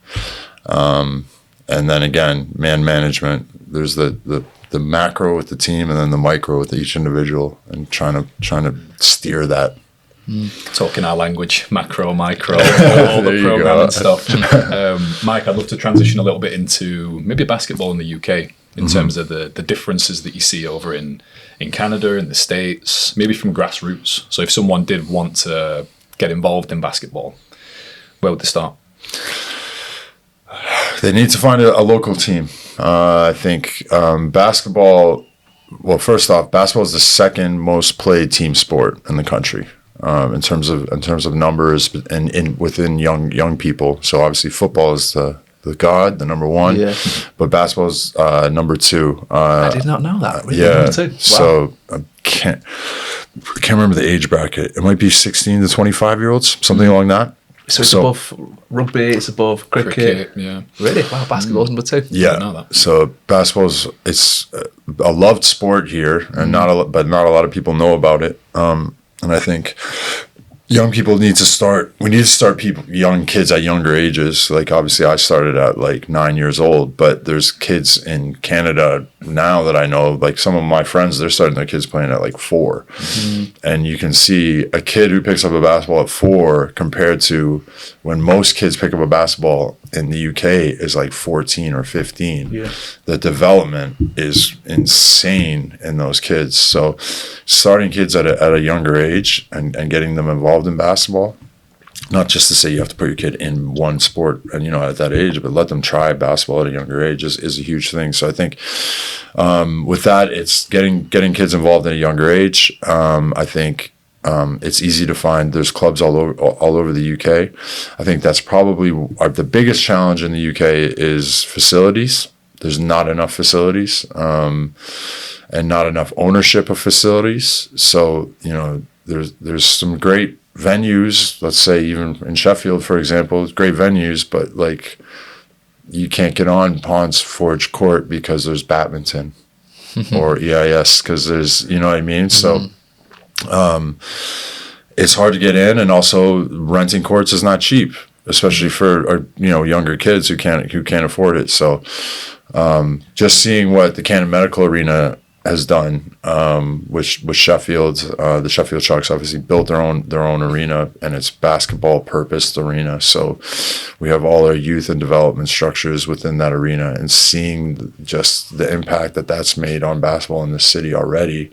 And then again, man management. There's the macro with the team and then the micro with each individual, and trying to steer that. Talking our language, macro, micro, all the programming stuff. Mike, I'd love to transition a little bit into maybe basketball in the UK in terms of the differences that you see over in Canada, in the States, maybe from grassroots. So if someone did want to get involved in basketball, where would they start? They need to find a local team. I think basketball, well, first off, basketball is the second most played team sport in the country. In terms of numbers and within young people. So obviously football is the number one, but basketball is number two. I did not know that. Really? Yeah, Number two. Wow. So I can't remember the age bracket. It might be 16 to 25-year-olds, something along that. So it's above rugby, it's above cricket. Yeah. Really? Wow, basketball's number two. Yeah. I didn't know that. So basketball's it's a loved sport here, and not a lot of people know about it. And I think young people we need to start young kids at younger ages. Like obviously I started at like 9 years old, but there's kids in Canada now that I know, like some of my friends, they're starting their kids playing at like 4. And you can see a kid who picks up a basketball at 4 compared to when most kids pick up a basketball in the UK is like 14 or 15. Yeah. The development is insane in those kids. So starting kids at a younger age and getting them involved in basketball, not just to say you have to put your kid in one sport and at that age, but let them try basketball at a younger age is a huge thing. So I think with that, it's getting kids involved at a younger age. I think it's easy to find. There's clubs all over the UK. I think that's probably the biggest challenge in the UK is facilities. There's not enough facilities and not enough ownership of facilities. So there's some great venues, let's say even in Sheffield, for example, great venues, but like you can't get on Ponds Forge Court because there's badminton or EIS because there's, you know what I mean? So it's hard to get in, and also renting courts is not cheap, especially for younger kids who can't afford it. So just seeing what the Canada Medical Arena has done with Sheffield. The Sheffield Sharks obviously built their own arena, and it's basketball purposed arena. So we have all our youth and development structures within that arena, and seeing just the impact that that's made on basketball in the city already,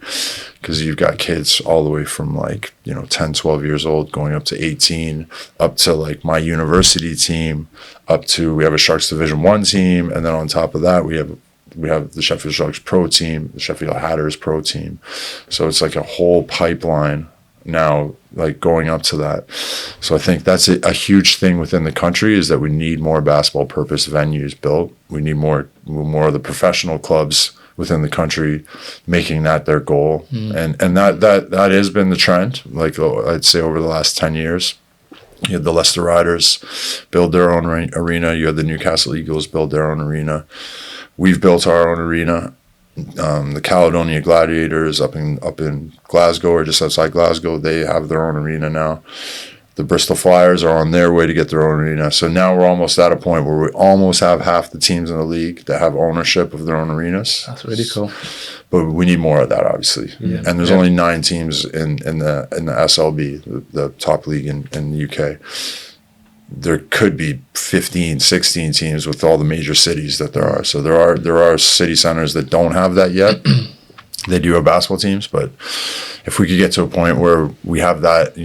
because you've got kids all the way from 10, 12 years old going up to 18, up to like my university team, up to we have a Sharks Division 1 team, and then on top of that we have the Sheffield Sharks Pro team, the Sheffield Hatters Pro team. So it's like a whole pipeline now, like going up to that. So I think that's a huge thing within the country, is that we need more basketball purpose venues built. We need more of the professional clubs within the country making that their goal. And that has been the trend, like I'd say over the last 10 years. You had the Leicester Riders build their own arena. You had the Newcastle Eagles build their own arena. We've built our own arena. The Caledonia Gladiators up in Glasgow, or just outside Glasgow, they have their own arena now. The Bristol Flyers are on their way to get their own arena. So now we're almost at a point where we almost have half the teams in the league that have ownership of their own arenas. That's really cool. But we need more of that, obviously. Yeah. And there's only 9 teams in the SLB, the top league in the UK. There could be 15, 16 teams with all the major cities that there are. So there are city centers that don't have that yet. They do have basketball teams, but if we could get to a point where we have that,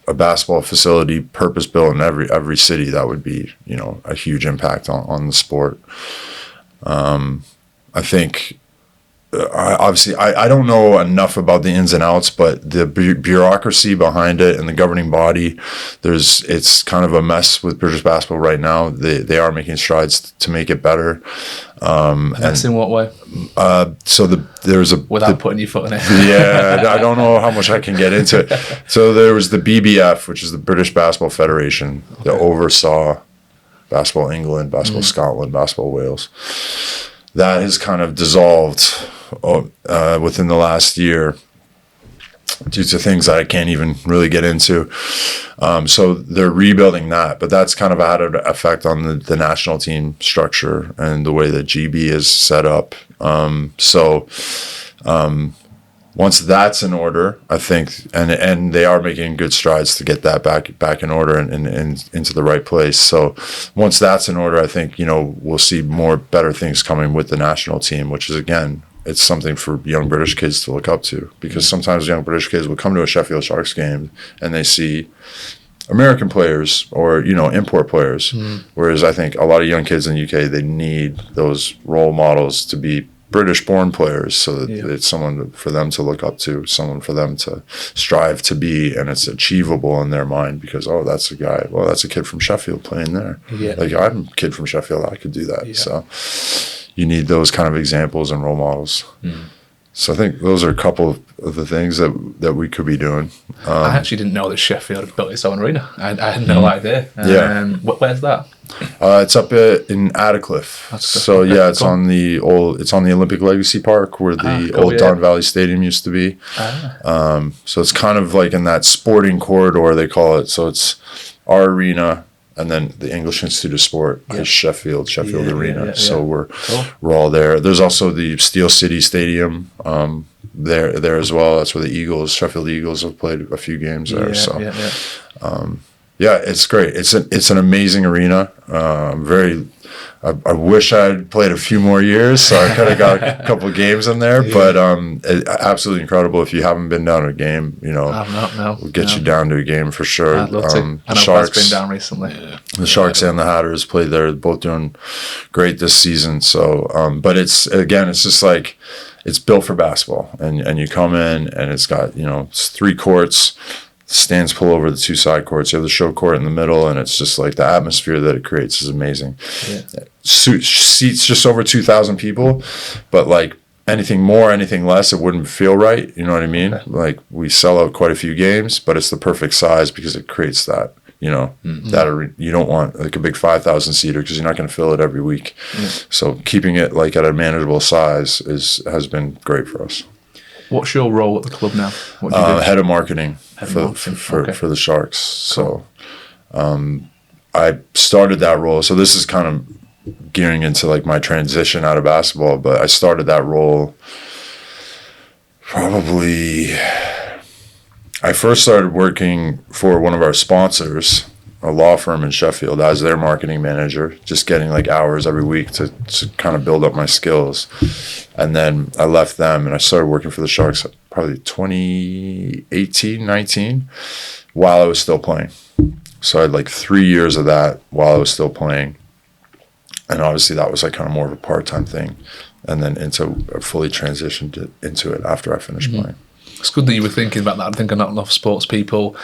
a basketball facility purpose built in every city, that would be, a huge impact on the sport. I think I don't know enough about the ins and outs, but the bureaucracy behind it and the governing body, it's kind of a mess with British basketball right now. They are making strides to make it better. Mess in what way? Without putting your foot in it. Yeah, I don't know how much I can get into it. So there was the BBF, which is the British Basketball Federation, that oversaw Basketball England, Basketball Scotland, Basketball Wales. That has kind of dissolved within the last year due to things that I can't even really get into. So they're rebuilding that, but that's kind of had an effect on the national team structure and the way that GB is set up. Once that's in order, I think, and they are making good strides to get that back in order and into the right place. So once that's in order, I think, we'll see better things coming with the national team, which is, again, it's something for young British kids to look up to, because sometimes young British kids will come to a Sheffield Sharks game and they see American players or, import players. Whereas I think a lot of young kids in the UK, they need those role models to be British-born players, so that it's someone for them to look up to, someone for them to strive to be, and it's achievable in their mind because, that's a guy, that's a kid from Sheffield playing there. Yeah. Like, I'm a kid from Sheffield, I could do that. Yeah. So you need those kind of examples and role models. So I think those are a couple of the things that we could be doing. I actually didn't know that Sheffield had built its own arena. I had no idea. Where's that? It's up in Attercliffe. So it's cool. on the Olympic Legacy Park where the old Don Valley Stadium used to be. So it's kind of like in that sporting corridor, they call it. So it's our arena, and then the English Institute of Sport is Sheffield Arena. So we're all there. There's also the Steel City Stadium there as well. That's where the Sheffield Eagles have played a few games there. It's great. It's an amazing arena. I wish I had played a few more years, so I could have got a couple of games in there. But absolutely incredible. If you haven't been down to a game, we'll get you down to a game for sure. I'd love to. I know Sharks been down recently. The Sharks and the Hatters played there, both doing great this season. So, but it's just like, it's built for basketball, and you come in and it's got it's 3 courts. Stands pull over the 2 side courts. You have the show court in the middle, and it's just like the atmosphere that it creates is amazing. Seats just over 2,000 people, but like anything more, anything less, it wouldn't feel right. You know what I mean? Okay. Like, we sell out quite a few games, but it's the perfect size because it creates that. That you don't want like a big 5,000 seater because you're not going to fill it every week. So keeping it like at a manageable size has been great for us. What's your role at the club now? What do you do? Head of marketing for the Sharks. So I started that role. So this is kind of gearing into like my transition out of basketball, but I started that role Probably, I first started working for one of our sponsors, a law firm in Sheffield, as their marketing manager, just getting like hours every week to kind of build up my skills. And then I left them and I started working for the Sharks probably 2018, 19, while I was still playing. So I had like 3 years of that while I was still playing. And obviously that was like kind of more of a part-time thing. And then fully transitioned into it after I finished playing. It's good that you were thinking about that. I think not enough sports people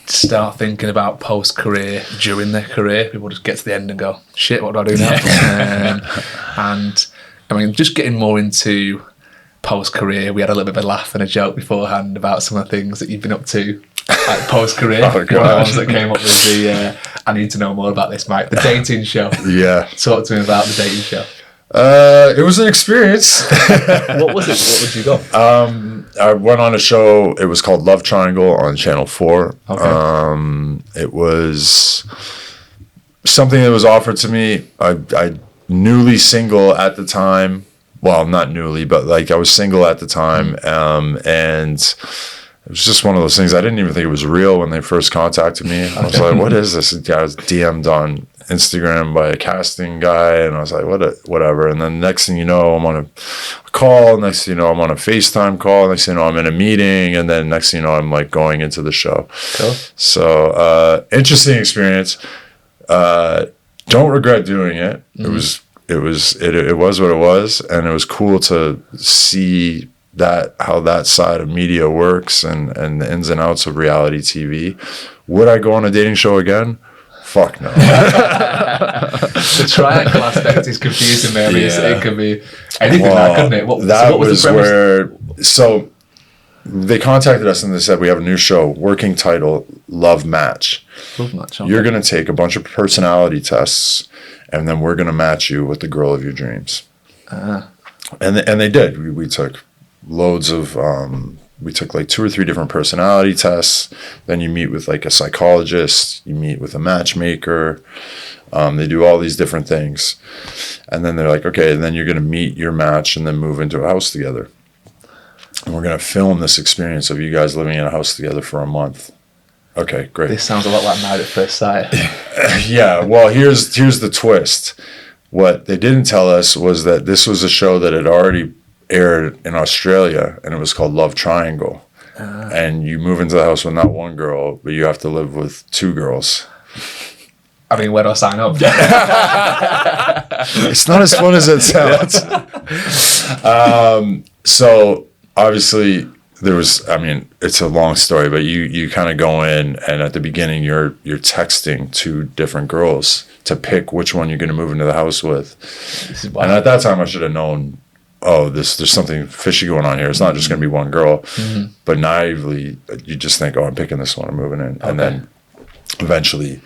start thinking about post-career during their career. People just get to the end and go, shit, what do I do now? And I mean, just getting more into post-career, we had a little bit of a laugh and a joke beforehand about some of the things that you've been up to like post-career. Oh, One of the ones that came up with the, I need to know more about this, Mike, the dating show. Yeah. Talk to me about the dating show. It was an experience. What was it? What would you got? I went on a show. It was called Love Triangle on Channel 4. Okay. It was something that was offered to me. I newly single at the time. Well, not newly, but like I was single at the time. And it was just one of those things. I didn't even think it was real when they first contacted me. I was like, what is this? I was DM'd on Instagram by a casting guy, and I was like, whatever. And then next thing you know, I'm on a call. Next thing you know, I'm on a FaceTime call. Next thing you know, I'm in a meeting. And then next thing you know, I'm like going into the show. Cool. So interesting experience. Don't regret doing it. It was what it was, and it was cool to see how that side of media works and the ins and outs of reality TV. Would I go on a dating show again? Fuck no. The triangle aspect is confusing me. I mean, it could be anything like, couldn't it? What was the premise? So they contacted us and they said, we have a new show, working title, Love Match. Love Match, okay. You're going to take a bunch of personality tests, and then we're going to match you with the girl of your dreams. And they did. We took loads of... we took like 2 or 3 different personality tests. Then you meet with like a psychologist. You meet with a matchmaker. They do all these different things. And then they're like, okay, and then you're going to meet your match and then move into a house together. And we're going to film this experience of you guys living in a house together for a month. Okay, great. This sounds a lot like Married at First Sight. Yeah, well, here's the twist. What they didn't tell us was that this was a show that had already aired in Australia, and it was called Love Triangle. And you move into the house with not one girl, but you have to live with 2 girls. I mean, where do I sign up? It's not as fun as it sounds. So obviously there was, I mean, it's a long story, but you kind of go in, and at the beginning you're texting 2 different girls to pick which one you're going to move into the house with. And at that time I should have known, oh, there's something fishy going on here. It's not just going to be one girl. Mm-hmm. But naively, you just think, oh, I'm picking this one, I'm moving in. Okay. And then eventually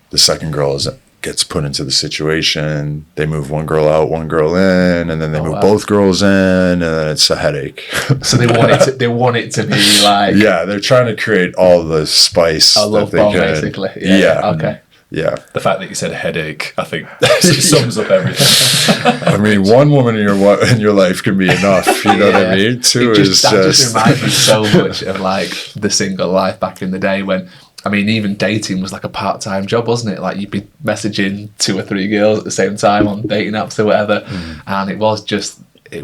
the second girl gets put into the situation. They move one girl out, one girl in, and then they move both girls in, and then it's a headache. So they want it to be like... Yeah, they're trying to create all the spice. A love bomb, basically. Yeah. Okay. Yeah. The fact that you said headache, I think, sums up everything. I mean, one woman in your life can be enough. You know what I mean? 2 is that just reminds me so much of like the single life back in the day when, I mean, even dating was like a part-time job, wasn't it? Like you'd be messaging 2 or 3 girls at the same time on dating apps or whatever, and it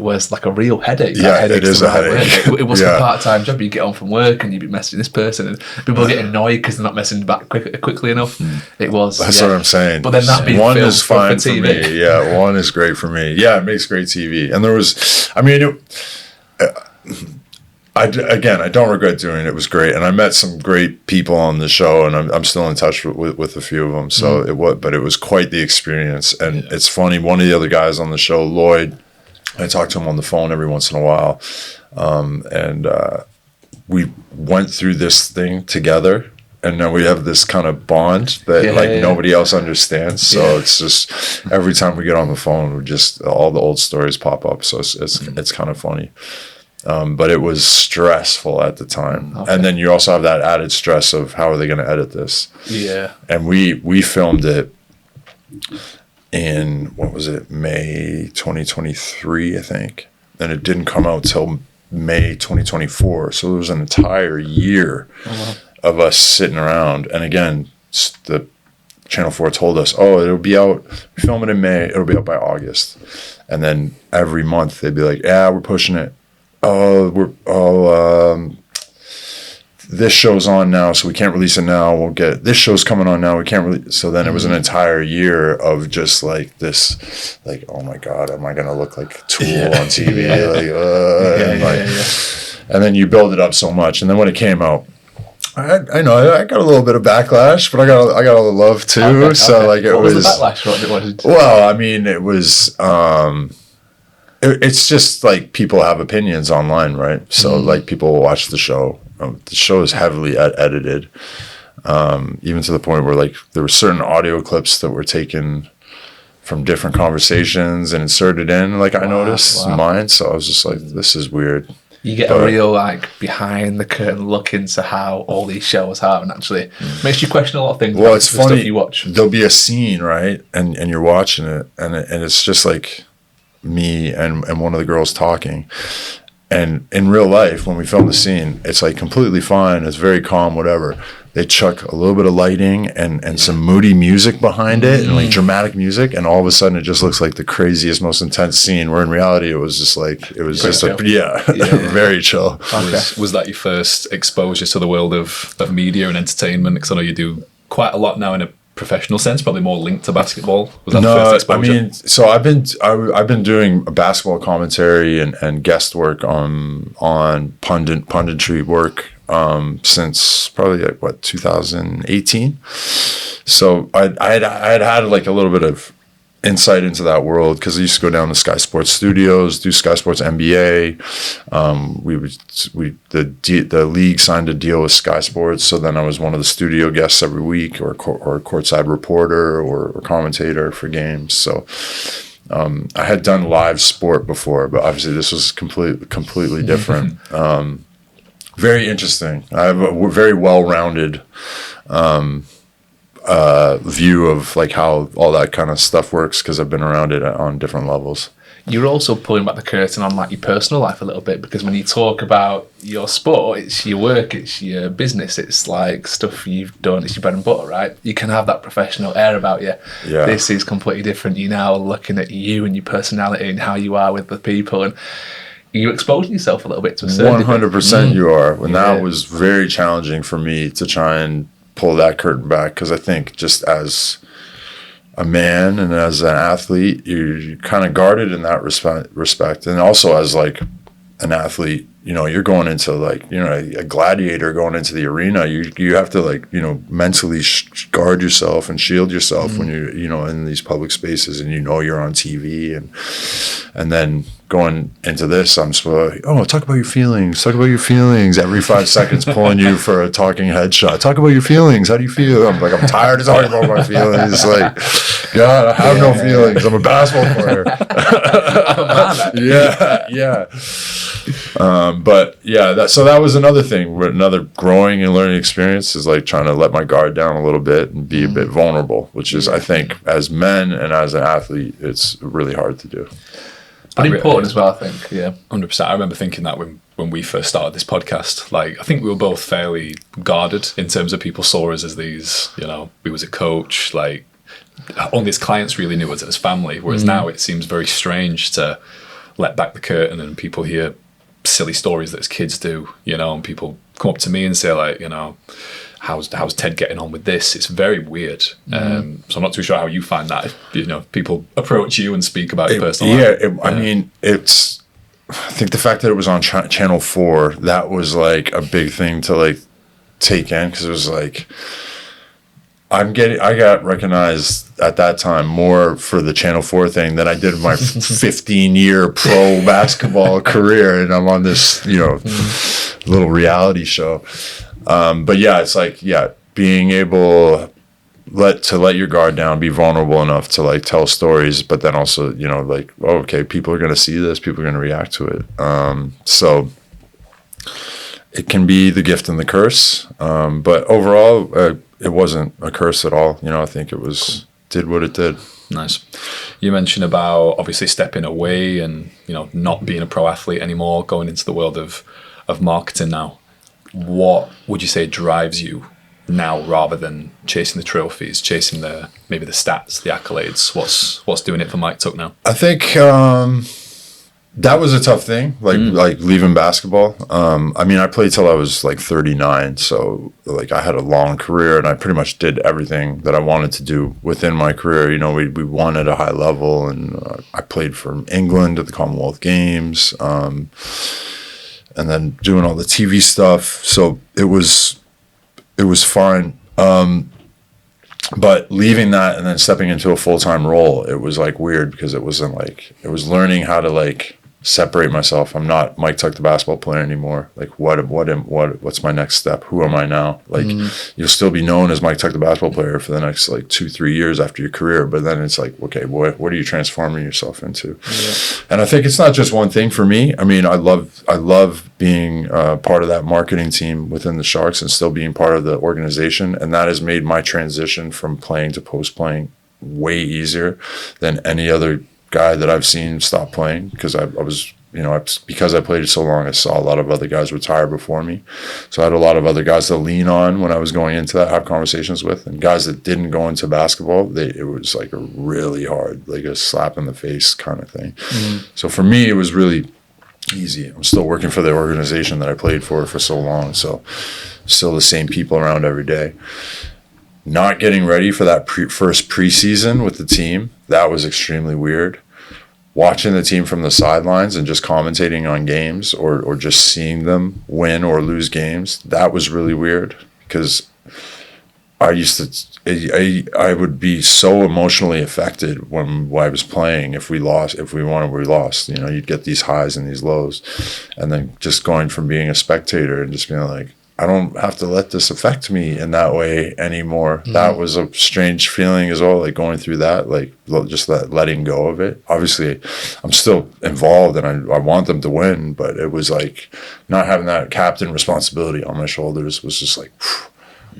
was like a real headache. Yeah, it is a headache. It wasn't a part-time job. You get home from work and you'd be messaging this person, and people get annoyed because they're not messaging back quickly enough. It was. That's what I'm saying. But then that being one filmed is fine for for TV. me. Yeah, one is great for me. Yeah, it makes great TV. And there was, I mean, I don't regret doing it. It was great, and I met some great people on the show, and I'm still in touch with a few of them. So it was quite the experience. And it's funny. One of the other guys on the show, Lloyd, I talk to him on the phone every once in a while, and we went through this thing together, and now we have this kind of bond that nobody else understands. So it's just every time we get on the phone, we just all the old stories pop up. So it's kind of funny. But it was stressful at the time. Okay. And then you also have that added stress of how are they going to edit this? Yeah. And we filmed it in, what was it, May 2023, I think. And it didn't come out till May 2024. So it was an entire year of us sitting around. And again, the Channel 4 told us, oh, it'll be out, we film it in May, it'll be out by August. And then every month they'd be like, yeah, we're pushing it. This show's on now, so we can't release it now. We'll get this show's coming on now. We can't release. So then it was an entire year of just like this, like, oh my God, am I gonna look like Tool on TV? And then you build it up so much, and then when it came out, I know I got a little bit of backlash, but I got a little love too. Okay, so like what was the backlash? What was it? Well, I mean, it was. It's just like people have opinions online, right? So like people will watch the show. The show is heavily edited, even to the point where like there were certain audio clips that were taken from different conversations and inserted in. Like I noticed mine, so I was just like, this is weird. You get a real like behind the curtain look into how all these shows are, and actually makes you question a lot of things. Well, it's funny. Stuff you watch. There'll be a scene, right, and you're watching it, and it's just like me and one of the girls talking. And in real life, when we film the scene, it's like completely fine. It's very calm, whatever. They chuck a little bit of lighting and some moody music behind it and like dramatic music. And all of a sudden it just looks like the craziest, most intense scene, where in reality it was just like, it was just like, very chill. Okay. Was that your first exposure to the world of media and entertainment? Because I know you do quite a lot now in a professional sense, probably more linked to basketball. Was that the first exposure? I mean, so I've been doing basketball commentary and guest work on punditry work since probably like 2018. So I had like a little bit of insight into that world because I used to go down to Sky Sports Studios, do Sky Sports NBA. The league signed a deal with Sky Sports, so then I was one of the studio guests every week, or courtside reporter or commentator for games. So I had done live sport before, but obviously this was completely different. Very interesting. I have a very well-rounded view of like how all that kind of stuff works because I've been around it on different levels. You're also pulling back the curtain on like your personal life a little bit, because when you talk about your sport, it's your work, it's your business, it's like stuff you've done, it's your bread and butter, right? You can have that professional air about you. Yeah. This is completely different. You're now looking at you and your personality and how you are with the people, and you exposing yourself a little bit to a certain 100% you are. And that was very challenging for me to try and pull that curtain back, because I think just as a man and as an athlete, you're kind of guarded in that respect. And also as like an athlete, you know, you're going into like, you know, a gladiator going into the arena. You have to like, you know, mentally guard yourself and shield yourself when you're, you know, in these public spaces, and you know you're on TV, and then going into this, I'm supposed to, talk about your feelings every 5 seconds, pulling you for a talking headshot. Talk about your feelings. How do you feel? I'm like, I'm tired of talking about my feelings. Like, God, I have no feelings. I'm a basketball player. Yeah. But yeah, so that was another thing. Another growing and learning experience is like trying to let my guard down a little bit and be a bit vulnerable, which is, I think, as men and as an athlete, it's really hard to do. But important as well, I think. Yeah, 100%. I remember thinking that when we first started this podcast, like I think we were both fairly guarded in terms of people saw us as these, you know, we was a coach, like only his clients really knew us as family. Whereas now it seems very strange to let back the curtain and people hear silly stories that as kids do, you know, and people come up to me and say like, you know, how's Ted getting on with this? It's very weird. So I'm not too sure how you find that, if, you know, people approach you and speak about your personal life. I mean, I think the fact that it was on Channel 4, that was like a big thing to like take in, because it was like, I got recognized at that time more for the Channel 4 thing than I did my 15-year pro basketball career, and I'm on this, you know, little reality show. But yeah, it's like, being able to let your guard down, be vulnerable enough to like tell stories, but then also, you know, like, oh, okay, people are going to see this, people are going to react to it. So it can be the gift and the curse. But overall, it wasn't a curse at all. You know, I think it was, did what it did. Nice. You mentioned about obviously stepping away and, not being a pro athlete anymore, going into the world of marketing now. What would you say drives you now rather than chasing the trophies, chasing maybe the stats, the accolades? What's doing it for Mike Tuck now? I think that was a tough thing, like leaving basketball. I played till I was like 39, so like I had a long career and I pretty much did everything that I wanted to do within my career. We won at a high level, and I played for England at the Commonwealth Games, and then doing all the TV stuff. So it was fine. But leaving that and then stepping into a full-time role, it was like weird because it was learning how to like separate myself. I'm not Mike Tuck, the basketball player anymore. Like what's my next step? Who am I now? Like you'll still be known as Mike Tuck, the basketball player for the next like 2-3 years after your career. But then it's like, okay, what are you transforming yourself into? Yeah. And I think it's not just one thing for me. I love being part of that marketing team within the Sharks and still being part of the organization. And that has made my transition from playing to post playing way easier than any other guy that I've seen stop playing, because I was, because I played it so long, I saw a lot of other guys retire before me. So I had a lot of other guys to lean on when I was going into that, have conversations with, and guys that didn't go into basketball, it was like a really hard, like a slap in the face kind of thing. So for me, it was really easy. I'm still working for the organization that I played for so long. So still the same people around every day. Not getting ready for that first preseason with the team, that was extremely weird. Watching the team from the sidelines and just commentating on games or just seeing them win or lose games, that was really weird, because I would be so emotionally affected when I was playing. If we lost, we lost. You'd get these highs and these lows, and then just going from being a spectator and just being like, I don't have to let this affect me in that way anymore. That was a strange feeling as well, like going through that, like just letting go of it. Obviously, I'm still involved and I want them to win, but it was like not having that captain responsibility on my shoulders was just like,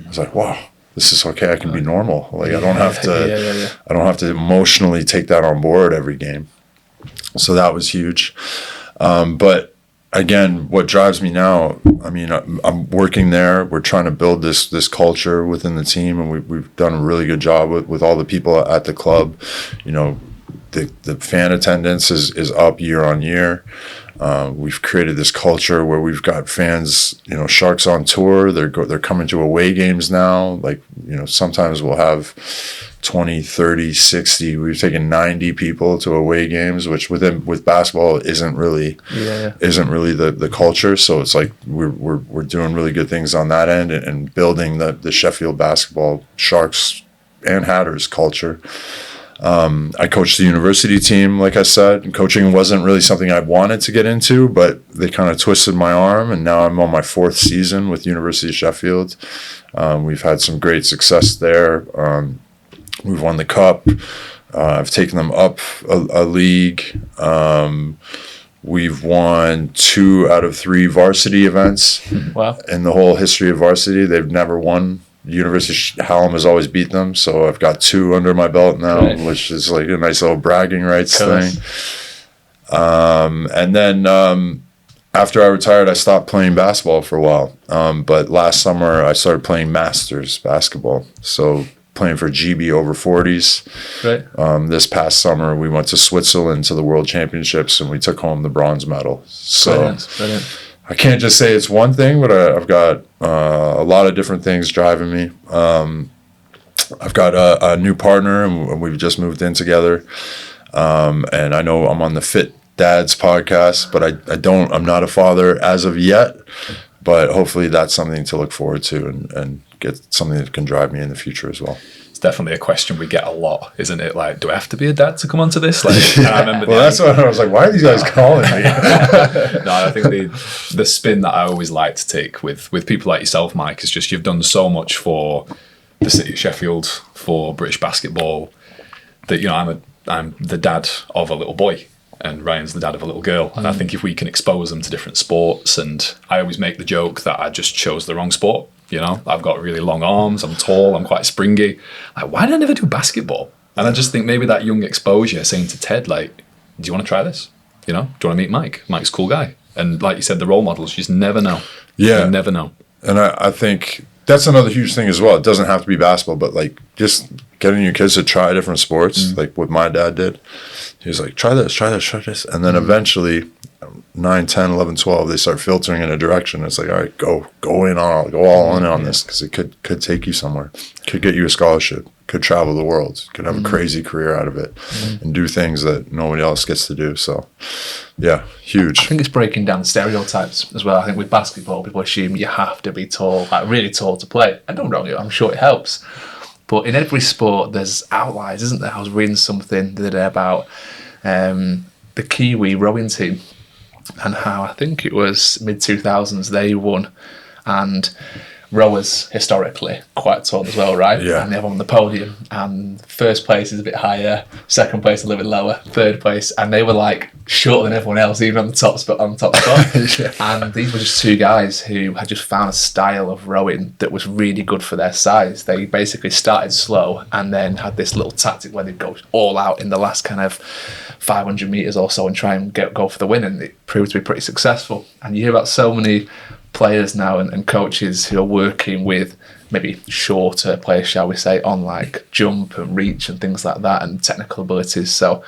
I was like, wow, this is okay. I can be normal. Like I don't have to, I don't have to emotionally take that on board every game. So that was huge. But again, what drives me now, I'm working there. We're trying to build this culture within the team, and we've done a really good job with all the people at the club. The fan attendance is up year on year. We've created this culture where we've got fans, Sharks on tour. They're coming to away games now. Like, sometimes we'll have 20, 30, 60. We've taken 90 people to away games, which with basketball isn't really the culture. So it's like we're doing really good things on that end and building the Sheffield basketball Sharks and Hatters culture. I coached the university team, like I said, and coaching wasn't really something I wanted to get into, but they kind of twisted my arm, and now I'm on my 4th season with University of Sheffield. We've had some great success there. We've won the cup. I've taken them up a league. We've won 2 out of 3 varsity events. Wow. In the whole history of varsity. They've never won. University of Hallam has always beat them, so I've got 2 under my belt now, which is like a nice little bragging rights thing. And then after I retired, I stopped playing basketball for a while. But last summer, I started playing Masters basketball. So playing for GB over 40s. Right. This past summer, we went to Switzerland to the World Championships, and we took home the bronze medal. So brilliant. I can't just say it's one thing, but I've got a lot of different things driving me. I've got a new partner, and we've just moved in together. And I know I'm on the Fit Dads podcast, but I'm not a father as of yet. But hopefully that's something to look forward to and get something that can drive me in the future as well. It's definitely a question we get a lot, isn't it? Like, do I have to be a dad to come onto this? Like, I remember. Well, that's what I was like. Why are these guys calling me? No, I think the spin that I always like to take with people like yourself, Mike, is just you've done so much for the city of Sheffield, for British basketball, that I'm the dad of a little boy. And Ryan's the dad of a little girl. And I think if we can expose them to different sports, and I always make the joke that I just chose the wrong sport. I've got really long arms, I'm tall, I'm quite springy. Like, why did I never do basketball? And I just think maybe that young exposure, saying to Ted, like, do you want to try this? You know, do you want to meet Mike? Mike's a cool guy. And like you said, the role models, you just never know. Yeah. You never know. And I think that's another huge thing as well. It doesn't have to be basketball, but like just getting your kids to try different sports, like what my dad did. He was like, try this. And then eventually 9, 10, 11, 12, they start filtering in a direction. It's like, all right, go all in on this, because it could take you somewhere. Could get you a scholarship. Could travel the world. Could have a crazy career out of it and do things that nobody else gets to do. So, yeah, huge. I think it's breaking down stereotypes as well. I think with basketball, people assume you have to be tall, like really tall to play. And don't wrong you, I'm sure it helps. But in every sport, there's outliers, isn't there? I was reading something the other day about the Kiwi rowing team and how I think it was mid-2000s they won. And rowers historically quite tall as well, right? Yeah. And they have on the podium, and first place is a bit higher, second place a little bit lower, third place, and they were like shorter than everyone else, even on the top spot. Yeah. And these were just two guys who had just found a style of rowing that was really good for their size. They basically started slow and then had this little tactic where they'd go all out in the last kind of 500 meters or so and try and go for the win, and it proved to be pretty successful. And you hear about so many players now and coaches who are working with maybe shorter players, shall we say, on like jump and reach and things like that and technical abilities. So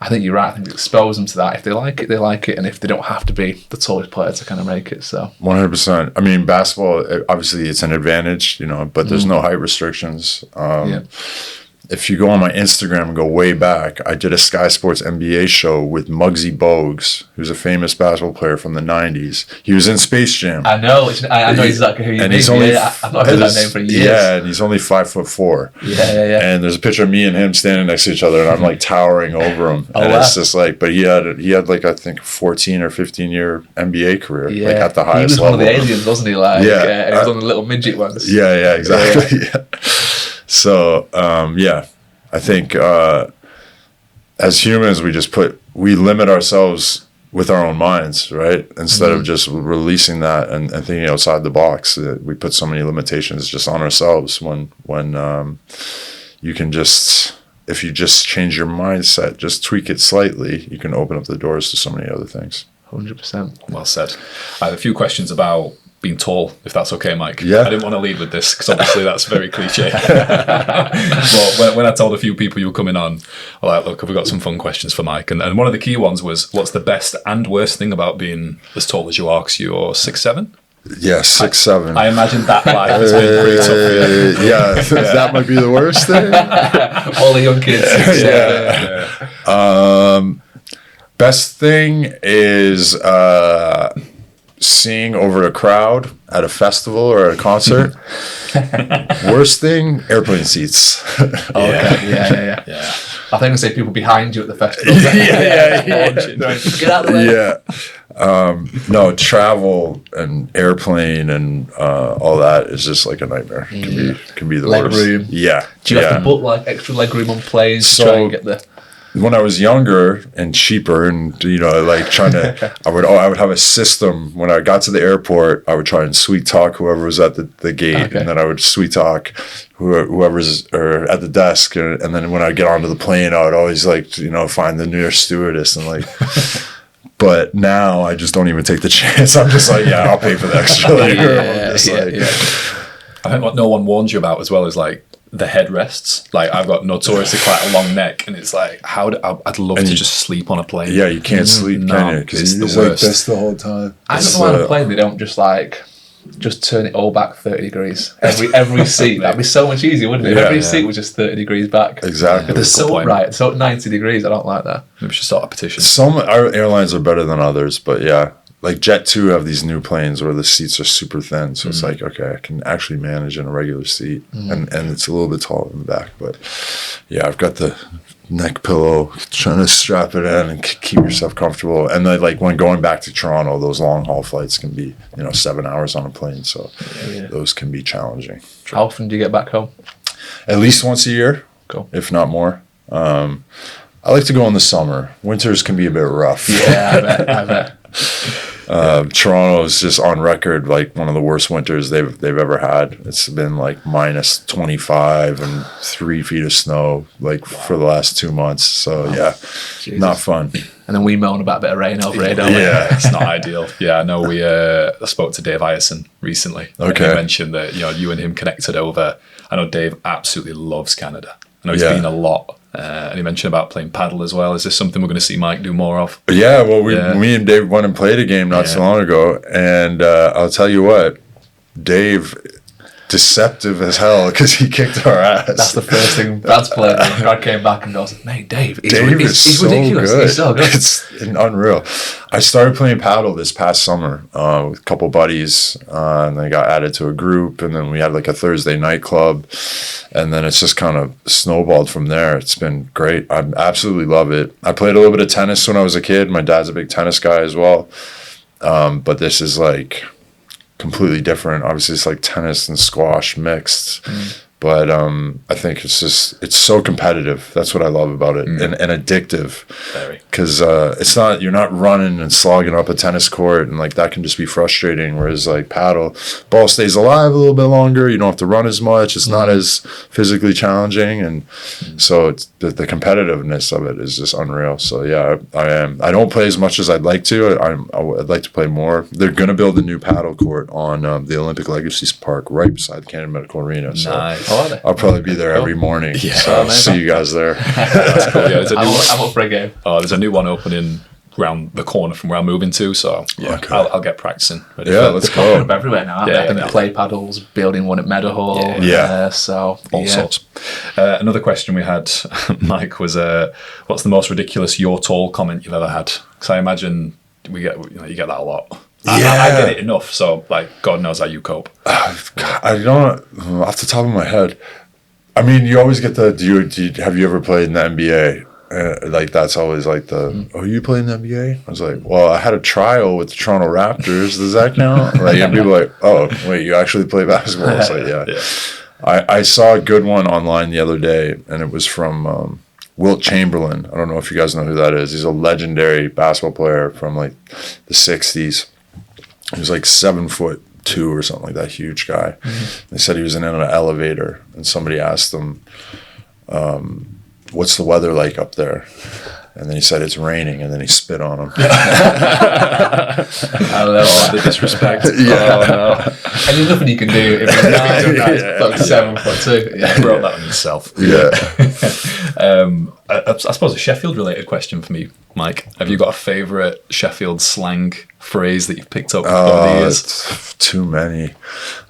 I think you're right. I think expose them to that. If they like it, they like it. And if they don't have to be the tallest player to kind of make it. So 100%. I mean, basketball, obviously it's an advantage, but there's no height restrictions. If you go on my Instagram and go way back, I did a Sky Sports NBA show with Muggsy Bogues, who's a famous basketball player from the 90s. He was in Space Jam. I know exactly who you mean. I've not heard that name for years. Yeah, and he's only 5'4". Yeah. And there's a picture of me and him standing next to each other, and I'm like towering over him. Oh, and wow. it's just like, but he had like, I think 14 or 15 year NBA career, like at the highest level. He was one of the aliens, wasn't he? Like, and he was one of the little midget ones. Yeah, exactly. Yeah. So, I think as humans, we limit ourselves with our own minds, right? Instead of just releasing that and thinking outside the box. We put so many limitations just on ourselves when you can just, if you just change your mindset, just tweak it slightly, you can open up the doors to so many other things. 100%. Well said. I have a few questions about being tall, if that's okay, Mike. Yeah. I didn't want to lead with this because obviously that's very cliche. But when I told a few people you were coming on, I was like, look, have we got some fun questions for Mike? And one of the key ones was, what's the best and worst thing about being as tall as you are? Because you're 6'7"? Yeah, 6'7". I imagine that life has been pretty tough for you. Yeah, that might be the worst thing. All the young kids. Best thing is seeing over a crowd at a festival or at a concert. Worst thing, airplane seats. Okay, yeah. I think I say people behind you at the festival. Yeah. Get out of the way. Yeah. No, travel and airplane and all that is just like a nightmare. Can be the Leg worst. room. Yeah. Do you have to book like extra leg room on planes to try and get the... When I was younger and cheaper and, like trying to, I would have a system. When I got to the airport, I would try and sweet talk whoever was at the gate. Okay. And then I would sweet talk whoever's at the desk. And then when I get onto the plane, I would always find the nearest stewardess and but now I just don't even take the chance. I'm just like, I'll pay for the extra leg room. I think what no one warns you about as well is like the headrests. Like I've got notoriously quite a long neck, and it's like I'd love to just sleep on a plane. Yeah, you can't sleep, can you? Because it's the worst. worst. Like this the whole time. I don't know why on a plane they don't just turn it all back 30 degrees. Every seat. That'd be so much easier, wouldn't it? Every seat was just 30 degrees back. Exactly. They're so upright, so 90 degrees. I don't like that. Maybe we should start a petition. Some our airlines are better than others, but yeah. Like Jet2 have these new planes where the seats are super thin, so it's like, okay, I can actually manage in a regular seat, and it's a little bit taller in the back, but yeah, I've got the neck pillow, trying to strap it in and keep yourself comfortable. And then like when going back to Toronto, those long haul flights can be 7 hours on a plane, so those can be challenging. How often do you get back home? At least once a year, if not more. I like to go in the summer. Winters can be a bit rough. Yeah, I bet. Toronto is just on record like one of the worst winters they've ever had. It's been like minus 25 and 3 feet of snow like for the last 2 months. So Jesus. Not fun. And then we moan about a bit of rain over here, don't we? Yeah, it's not ideal. Yeah, I know. I spoke to Dave Ierson recently. Okay. And he mentioned that you and him connected over. I know Dave absolutely loves Canada. I know he's been a lot. And he mentioned about playing paddle as well. Is this something we're going to see Mike do more of? Yeah, well, me and Dave went and played a game not so long ago, and I'll tell you what, Dave, deceptive as hell because he kicked our ass. That's the first thing Brad's played. Brad came back and goes, mate, Dave is so ridiculous. Good. He's so good. It's unreal. I started playing paddle this past summer with a couple buddies, and they got added to a group, and then we had like a Thursday night club, and then it's just kind of snowballed from there. It's been great. I absolutely love it. I played a little bit of tennis when I was a kid. My dad's a big tennis guy as well, but this is like completely different. Obviously, it's like tennis and squash mixed. But I think it's so competitive. That's what I love about it, and addictive. Because you're not running and slogging up a tennis court, and like that can just be frustrating. Whereas like paddle, ball stays alive a little bit longer. You don't have to run as much. It's not as physically challenging, and so it's the competitiveness of it is just unreal. So yeah, I am. I don't play as much as I'd like to. I'd like to play more. They're gonna build a new paddle court on the Olympic Legacy Park right beside the Canada Medical Arena. So. Nice. I'll probably be there every morning. Yeah, so I'll see you guys there. That's cool. Yeah, I'm up for a game. There's a new one opening around the corner from where I'm moving to, so Okay. I'll get practicing. Let's go. Up everywhere now. I think play paddles, building one at Meadowhall. So all sorts. Another question we had, Mike, was what's the most ridiculous "you're tall" comment you've ever had? Because I imagine you get that a lot. I get it enough, so like God knows how you cope. I don't off the top of my head. I mean, you always get the have you ever played in the NBA? Like that's always like the you played in the NBA? I was like, well, I had a trial with the Toronto Raptors. Does that count? Like, and people are like, oh wait, you actually play basketball? I was like, yeah. I saw a good one online the other day, and it was from Wilt Chamberlain. I don't know if you guys know who that is. He's a legendary basketball player from like the 60s. He was like 7'2" or something like that, huge guy. They said he was in an elevator, and somebody asked him, what's the weather like up there? And then he said it's raining, and then he spit on him. I love the disrespect. Yeah. Oh, no. And there's nothing you can do if it's 7'2". Yeah, brought that on himself. Yeah. I suppose a Sheffield-related question for me, Mike. Have you got a favourite Sheffield slang phrase that you've picked up over the years? Too many.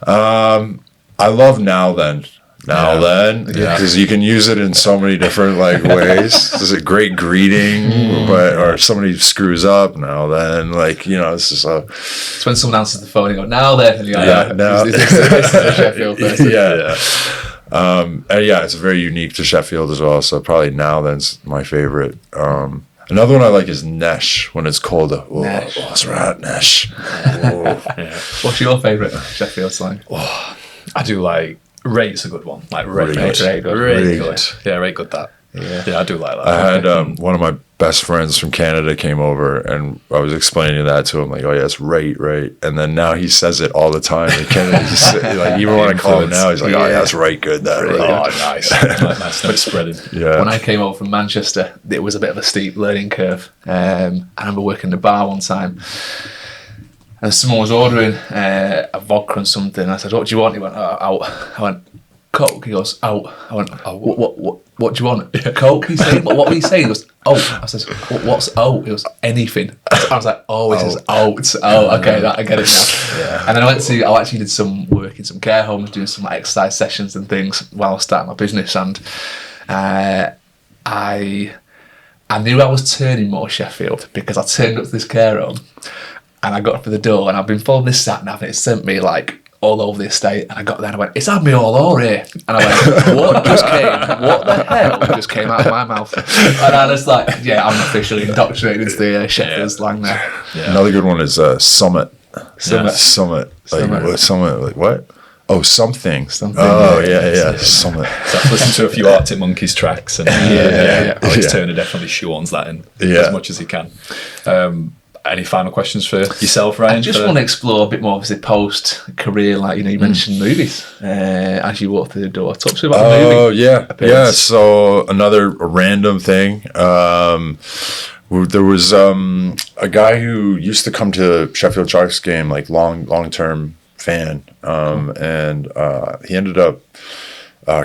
I love now then. Because you can use it in so many different like ways. It's a great greeting, or somebody screws up. Now then, like this is it's when someone answers the phone and go now then, and you're like, now. This is a Sheffield person. It's very unique to Sheffield as well. So probably now then's my favorite. Another one I like is Nesh when it's cold. Nesh. That's right, Nesh. What's your favourite Sheffield slang? I do like. Rate's a good one. Like rate good. Yeah, rate good that. Yeah, I do like that. I had one of my best friends from Canada came over, and I was explaining that to him, like, oh yeah, it's rate. And then now he says it all the time in Canada. Like even when I call him now, he's like, oh yeah, that's right good. That right. Oh, nice. Nice. No spreading. Yeah. When I came over from Manchester, it was a bit of a steep learning curve. I remember working the bar one time, and someone was ordering a vodka and something. I said, what do you want? He went, out. I went, Coke. He goes, out. I went, what do you want? Coke? He's saying, what were you saying? He goes, I said, what's out? He goes, anything. I was like, he says out. Oh, okay, I get it now. Yeah. And then I actually did some work in some care homes, doing some like exercise sessions and things while I was starting my business. And I knew I was turning more Sheffield because I turned up to this care home. And I got up to the door, and I've been following this sat nav, and it sent me like all over the estate. And I got there, and I went, "It's had me all over here." And I went, "What the hell just came out of my mouth?" And I was like, "Yeah, I'm officially indoctrinated into the Sheffield slang there." Yeah. Another good one is Summit. Summit. Like what? Oh, something. Oh, yeah. Summit. So I've listened to a few Arctic Monkeys tracks, and Alex Turner definitely shoehorns that in as much as he can. Any final questions for yourself, Ryan? I just want to explore a bit more, obviously, post-career. Like, you mentioned movies as you walk through the door. Talk to me about the movie. Oh, yeah. appearance. Yeah, so another random thing. There was a guy who used to come to Sheffield Sharks game, like long-term fan, and he ended up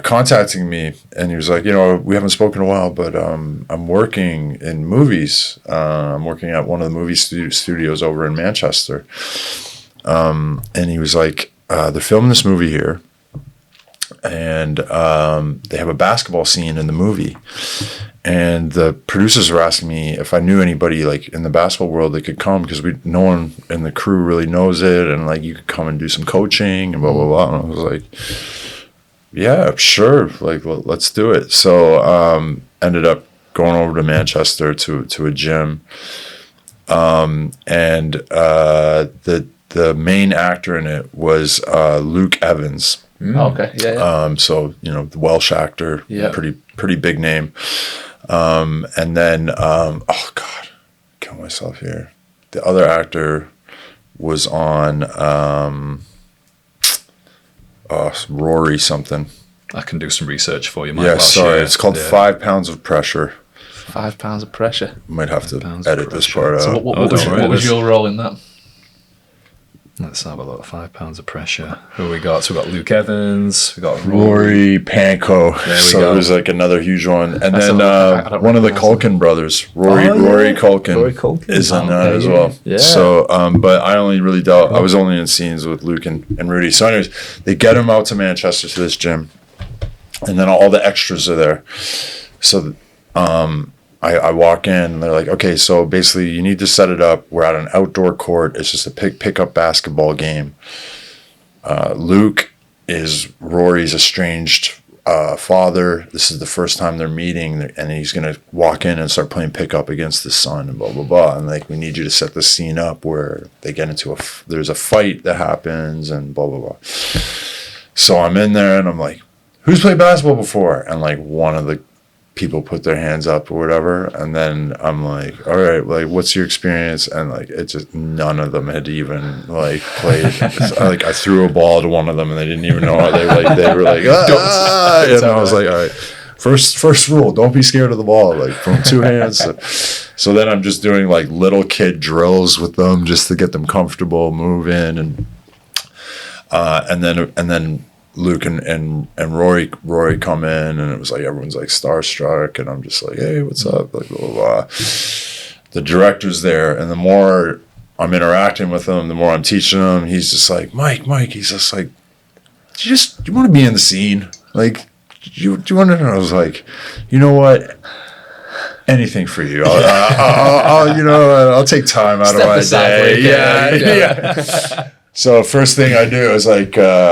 contacting me, and he was like, we haven't spoken in a while, but I'm working in movies. I'm working at one of the movie studios over in Manchester. And he was like, they're filming this movie here, and they have a basketball scene in the movie. And the producers were asking me if I knew anybody like in the basketball world that could come, because no one in the crew really knows it, and like you could come and do some coaching and blah blah blah. And I was like, yeah, sure, like, well, let's do it. So ended up going over to Manchester to a gym, and the main actor in it was Luke Evans. Okay, yeah. So the Welsh actor, pretty big name. And then oh God, kill myself here. The other actor was on Rory something. I can do some research for you, Mike. Yeah, sorry. It's called 5 Pounds of Pressure. 5 pounds of pressure. Might have to edit this part out. So what was your role in that? Let's have a look. 5 pounds of pressure. Who we got? So we got Luke Evans. We got Rory Panko. So it was like another huge one. And then one of the Culkin brothers, Rory Culkin, is in that as well. Yeah. So, but I only really I was only in scenes with Luke and Rudy. So anyways, they get him out to Manchester to this gym, and then all the extras are there. So I walk in, and they're like, okay, so basically you need to set it up. We're at an outdoor court. It's just a pick-up basketball game. Luke is Rory's estranged father. This is the first time they're meeting, and he's going to walk in and start playing pickup against his son and blah, blah, blah. And like, we need you to set the scene up where they get into there's a fight that happens and blah, blah, blah. So I'm in there, and I'm like, who's played basketball before? And like one of the people put their hands up or whatever, and then I'm like, all right, like, what's your experience? And like, it just, none of them had even like played. I threw a ball to one of them, and they didn't even know how they were like, ah! And I was like, all right, first rule, don't be scared of the ball, like from two hands. So then I'm just doing like little kid drills with them just to get them comfortable, move in, and then Luke and Rory come in, and it was like everyone's like starstruck, and I'm just like, hey, what's up? Like, blah, blah, blah. The director's there, and the more I'm interacting with him, the more I'm teaching him. He's just like, Mike. He's just like, do you want to be in the scene? Like, do you want to? And I was like, you know what? Anything for you. I'll take time out of my day. Yeah. So first thing I do is I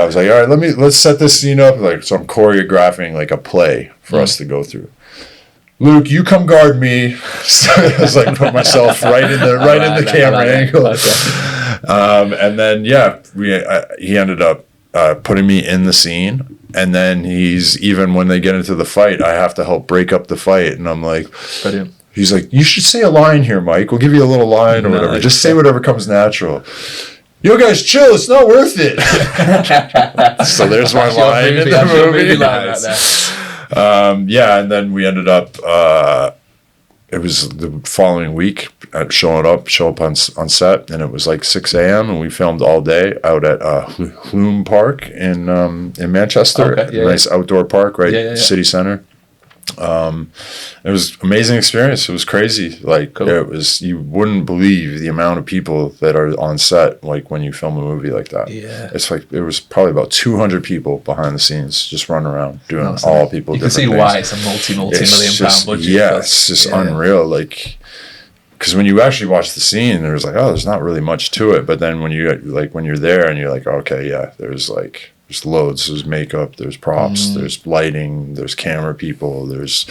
was like, all right, let's set this scene up. Like, so I'm choreographing like a play for us to go through. Luke, you come guard me. So I was like, put myself right in the camera angle. Okay. And then he ended up putting me in the scene. And then even when they get into the fight, I have to help break up the fight. And I'm like, brilliant. He's like, you should say a line here, Mike. We'll give you a little line or whatever. Just say whatever comes natural. You guys chill, it's not worth it. So there's my line in the movie. And then we ended up, it was the following week, show up on set, and it was like 6 a.m. and we filmed all day out at Hume Park in Manchester. Okay, nice outdoor park, right? City center. It was an amazing experience. It was crazy. Like, cool. It was, you wouldn't believe the amount of people that are on set, like when you film a movie like that. Yeah. It's like, it was probably about 200 people behind the scenes just running around doing all people different things. You can see why it's a multi-million pound budget. Yeah, it's just unreal. Like, because when you actually watch the scene, there's like, oh, there's not really much to it. But then when you're there and you're like, okay, yeah, there's like There's loads. There's makeup, there's props, there's lighting, there's camera people, there's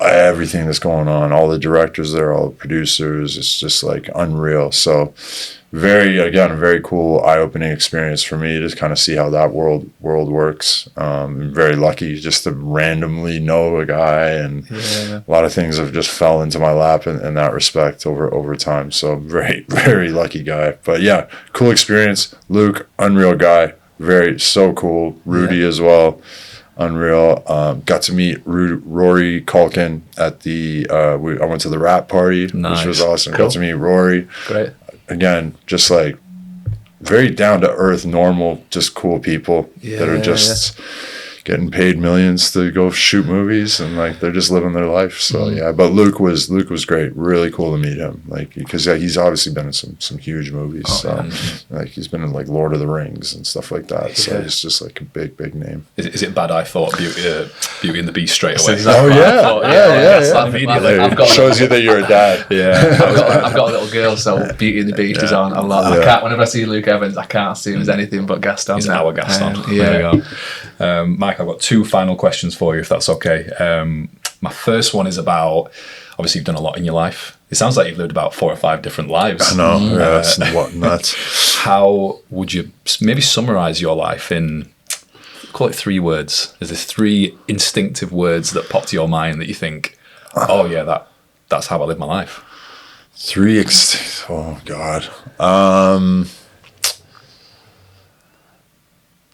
everything that's going on. All the directors there, all the producers. It's just like unreal. So very cool, eye-opening experience for me to kind of see how that world works. I'm very lucky just to randomly know a guy, and a lot of things have just fell into my lap in that respect over time. So very lucky guy. But yeah, cool experience. Luke, unreal guy. So cool. Rudy as well, unreal. Got to meet Rory Culkin at the I went to the rap party, which was awesome. Cool. Got to meet Rory. Great. Again, just like very down to earth, normal, just cool people that are just getting paid millions to go shoot movies, and like they're just living their life. So but Luke was great. Really cool to meet him, like because he's obviously been in some huge movies. Like he's been in like Lord of the Rings and stuff like that. So he's just like a big name. Is it bad? I thought Beauty and the Beast straight away. Immediately. Shows you that you're a dad. I've got a little girl, so Beauty and the Beast is on a lot. I can't. Whenever I see Luke Evans, I can't see him as anything but Gaston. He's our Gaston. There you go. Mike, I've got 2 final questions for you, if that's okay. My first one is about, obviously you've done a lot in your life. It sounds like you've lived about 4 or 5 different lives. I know, that's nuts. How would you maybe summarize your life in, call it 3 words? Is there 3 instinctive words that pop to your mind that you think, oh yeah, that's how I live my life? 3, oh God.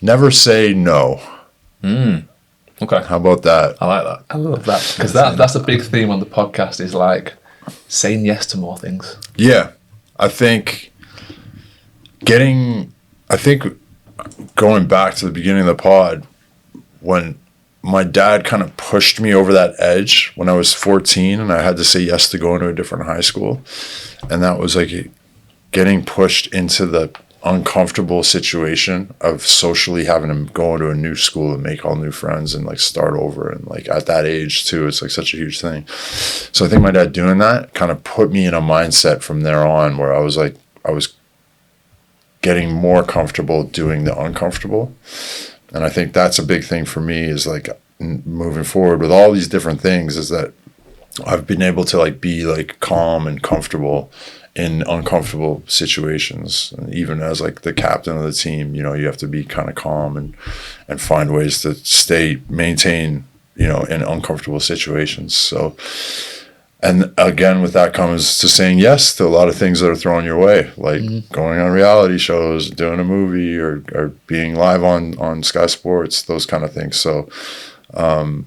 Never say no. Okay. How about that? I like that. I love that, because that's a big theme on the podcast, is like saying yes to more things. Yeah. I think going back to the beginning of the pod, when my dad kind of pushed me over that edge when I was 14 and I had to say yes to going to a different high school. And that was like getting pushed into the uncomfortable situation of socially having to go into a new school and make all new friends and like start over. And like at that age too, it's like such a huge thing. So I think my dad doing that kind of put me in a mindset from there on where I was getting more comfortable doing the uncomfortable. And I think that's a big thing for me, is like moving forward with all these different things, is that I've been able to like be like calm and comfortable in uncomfortable situations. And even as like the captain of the team, you know, you have to be kind of calm and find ways to maintain, you know, in uncomfortable situations. So, and again, with that comes to saying yes to a lot of things that are thrown your way, like going on reality shows, doing a movie, or being live on Sky Sports, those kind of things. So, not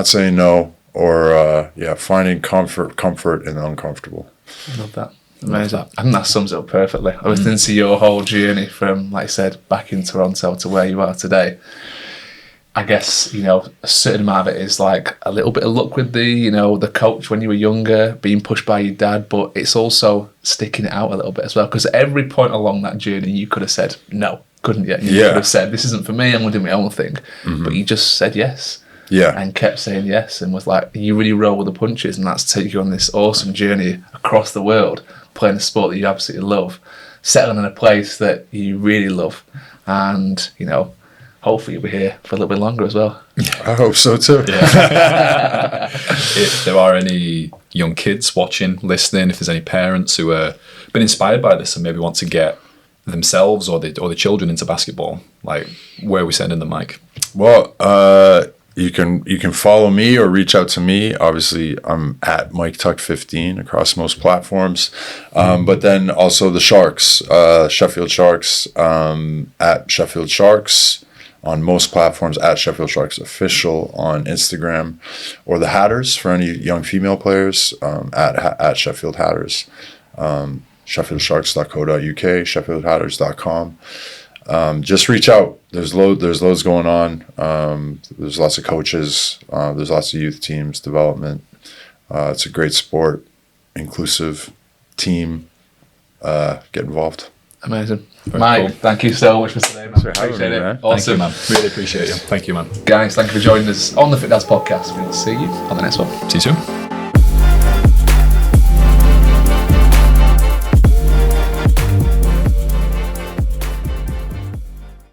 saying no, or finding comfort in the uncomfortable. I love that. Amazing. I think that sums it up perfectly. I was listening to your whole journey from, like I said, back in Toronto to where you are today. I guess, you know, a certain amount of it is like a little bit of luck with the coach when you were younger, being pushed by your dad, but it's also sticking it out a little bit as well. Because at every point along that journey, you could have said no, couldn't you? You could have said, this isn't for me, I'm going to do my own thing. But you just said yes. Yeah. And kept saying yes, and was like, you really roll with the punches, and that's take you on this awesome journey across the world, playing a sport that you absolutely love, settling in a place that you really love, and, you know, hopefully you'll be here for a little bit longer as well. I hope so too. Yeah. If there are any young kids watching, listening, if there's any parents who are been inspired by this and maybe want to get themselves or the children into basketball, like, where are we sending them, Mike? Well, you can follow me or reach out to me. Obviously, I'm at Mike Tuck 15 across most platforms. But then also the Sharks, Sheffield Sharks, at Sheffield Sharks on most platforms, at Sheffield Sharks Official on Instagram, or the Hatters for any young female players, at Sheffield Hatters, sheffieldsharks.co.uk, sheffieldhatters.com. Just reach out. There's loads going on. There's lots of coaches. There's lots of youth teams, development. It's a great sport, inclusive team. Get involved. Amazing. Mike, Thank you so much for today, man. Appreciate it. Man. Awesome. Thank you, man. Really appreciate you. Thank you, man. Guys, thank you for joining us on the Fit Dads podcast. We'll see you on the next one. See you soon.